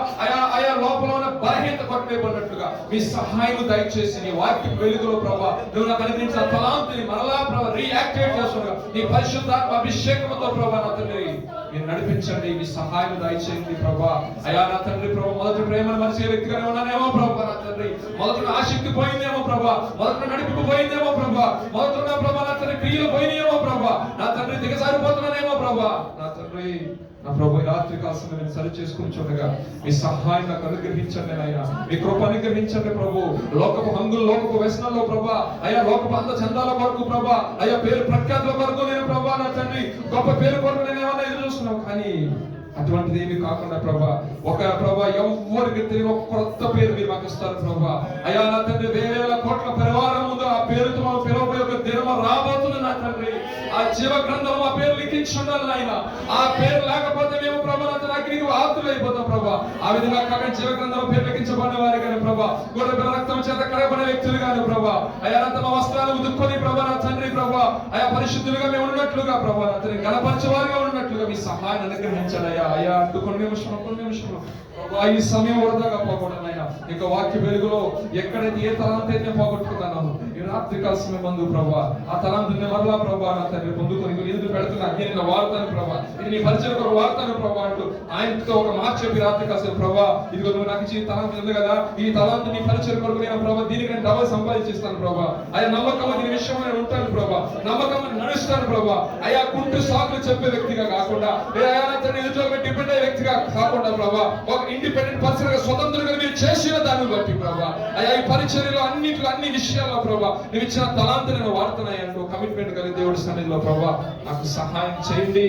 అయ్యా లోపల ఉన్న బలహీనత కొట్టవేయబడినట్టుగా మీ సహాయం దయచేసి నీ వాక్యం వెలుగులో ప్రభా నువ్వు నాకు అనుగ్రహించిన తలాంతుని మరలా ప్రభా రీయాక్టివేట్ చేస్తుండగా నీ పరిశుద్ధాత్మ అభిషేకంతో ప్రభా నా తండ్రి మీరు నడిపించండి. మీ సహాయం దయచేయండి ప్రభా. అయ్యా నా తండ్రి ప్రభా మొదటి ప్రేమను మరిచే వ్యక్తిగానే ఉన్నానేమో ప్రభా. నా తండ్రి మొదటి ఆసక్తి పోయిందేమో ప్రభా, మొదటి నడిపి పోయిందేమో ప్రభా, మొదటి ప్రభా నా తండ్రి క్రియలు పోయినాయేమో ప్రభా. నా తండ్రి దిగజారిపోతున్నానేమో ప్రభా. నా తండ్రి నా ప్రభు రాత్రి కాసం నేను సరి చేసుకుని చూడగా మీ సహాయం నాకు అనుగ్రహించండి నాయన, మీ కృప అనుగ్రహించండి ప్రభు. లోకపు హంగులు లోకపు వ్యసనాల్లో ప్రభా అయ్యా లోకపు అంద చందాల కొరకు ప్రభా అయ్యా పేరు ప్రఖ్యాతుల కొరకు నేను ప్రభా నా తండ్రి గొప్ప పేరు కొరకు నేను ఏమన్నా ఎదురు చూస్తున్నావు, కానీ అటువంటిది ఏమి కాకుండా ప్రభా ఒక ప్రభా ఎవరికి తెలియని ఒక కొత్త పేరు మీరు మాకు ఇస్తారు ప్రభా. అయ్యా నా తండ్రి వేల కోట్ల పరివారం ముందు ఆ పేరుతో మా పిలువబోయే ఒక దినమ రాబోతుంది నా తండ్రి. ఆ జీవ గ్రంథం ఆ పేరు లిఖించి ఉండాలి నాయన. ఆ పేరు లేకపోతే మేము ప్రభా నా తండ్రి ఆతులు అయిపోతాం ప్రభా. ఆ విధంగా కాక జీవ గ్రంథం పేరు లిఖించబడిన వారి కానీ ప్రభా గొర్రె పిల్ల రక్తం చేత కడబడిన వ్యక్తులు కానీ ప్రభా అయ్యా తమ వస్త్రాలు ఉదుక్కొని ప్రభా నా తండ్రి ప్రభా అయ్యా పరిశుద్ధులుగా మేము ఉన్నట్లుగా ప్రభా నా తండ్రి గణపరిచేవారుగా ఉన్నట్లుగా మీ సహాయాన్ని అనుగ్రహించాలి అయ్యా. కొన్ని నిమిషంలో ఈ సమయం వరదాగా పోకూడదైనా ఇక వాక్య వెలుగులో ఎక్కడైతే ఏ తలాంత అయితే పోగొట్టుకున్నాను ఈ రాత్రి కాల సమయం మందు ప్రభా ఆ తలాంతుని మరలా ప్రభా నా తండ్రి పొందుకొని ఎదురు పెడుతున్నా నేను వాడతాను ప్రభా, ఇది నీ పరిచయం కొరకు వాడతాను ప్రభా అంటూ ఆయనతో ఒక మాట చెప్పి రాత్రి కాసేపు ప్రభా ఇదిగో నువ్వు నాకు ఇచ్చి తలాంత ఉంది కదా ఈ తలాంత నీ పరిచయం కొరకు నేను ప్రభా దీనికి నేను డబల్ సంపాదించేస్తాను ప్రభా. అయ్యా నమ్మకం దీని విషయంలో నేను ఉంటాను ప్రభా, నమ్మకం నడుస్తాను ప్రభా. అయ్యా కుంటూ సాకులు చెప్పే వ్యక్తిగా కాకుండా అయ్యా నా తండ్రి ఎదుటి డిపెండ్ అయ్యే వ్యక్తిగా కాకుండా ప్రభా ఒక ఇండిపెండెంట్ పర్సన్ గా స్వతంత్రంగా మీరు చేసిన దాన్ని బట్టి ప్రభా అయ్యా ఈ పరిచర్యలో అన్ని విషయాల్లో ప్రభా నువ్వు ఇచ్చిన తలాంతి నేను వాడుతున్నాయంటూ కమిట్మెంట్ కలిగి దేవుడి సన్నిధిలో ప్రభా నాకు సహాయం చేయండి,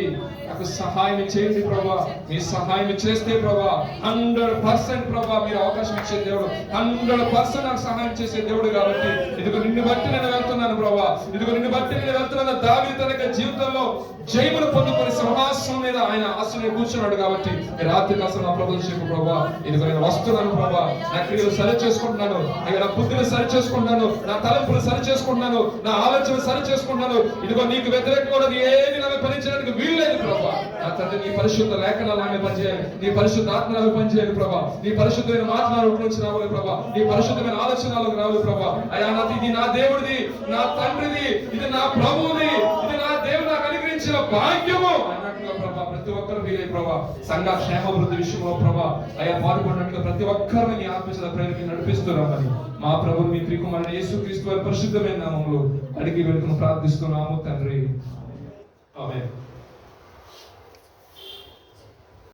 నాకు సహాయం చేయండి ప్రభా. మీ సహాయం చేస్తే ప్రభా 100% ప్రభా మీరు అవకాశం ఇచ్చే దేవుడు, 100% నాకు సహాయం చేసే దేవుడు కాబట్టి ఇదిగో నిన్ను బట్టి నేను వెళ్తున్నాను ప్రభా. ఇదిగో నిన్ను బట్టి నేను వెళ్తున్నాను. దావీదు తన యొక్క జీవితంలో జయమును పొందుకొని సింహాసనం మీద ఆయన ఆసనం కూర్చున్నాడు కాబట్టి రాత్రి కాసం నా ప్రభుత్వం చెప్పు ప్రభా ఇదిగో నేను వస్తున్నాను ప్రభా. నా క్రియలు సరి చేసుకుంటున్నాను, నా బుద్ధిని సరి చేసుకుంటున్నాను, నా తలంపులు సరి చేసుకుంటున్నాను, నా ఆలోచన సరి చేసుకుంటున్నాను. ఇదిగో నీకు వ్యతిరేకంగా ఏమి నాకు పనిచేయడానికి వీల్లేదు ప్రభా. నా తండ్రి నీ పరిశుద్ధ లేఖనాలు ఆమె పనిచేయాలి, నీ పరిశుద్ధ ఆత్మనాలు పనిచేయాలి ప్రభా. నీ పరిశుద్ధమైన మాటలు నుంచి రావాలి ప్రభా, నీ పరిశుద్ధమైన ఆలోచనలకు రావాలి ప్రభా. అయ్యా ఇది నా దేవుడిది, నా తండ్రిది, ఇది నా ప్రభువుది, ఇది నా దేవుడు నాకు అనుగ్రహించిన భాగ్యము అన్నట్టుగా ప్రభా ప్రతి ఒక్కరు వీలే ప్రభా సంఘ క్షేమాభివృద్ధి విషయంలో ప్రభా అయ్యా పాల్గొన్నట్టుగా ప్రతి ఒక్కరిని నీ ఆత్మచేత ప్రేరణ నడిపిస్తున్నామని మా ప్రభు మీ ప్రియకుమారుడు యేసుక్రీస్తు వారి పరిశుద్ధమైన నామములో అడిగి వెళ్తున్న ప్రార్థిస్తున్నాము తండ్రి. ఆమేన్.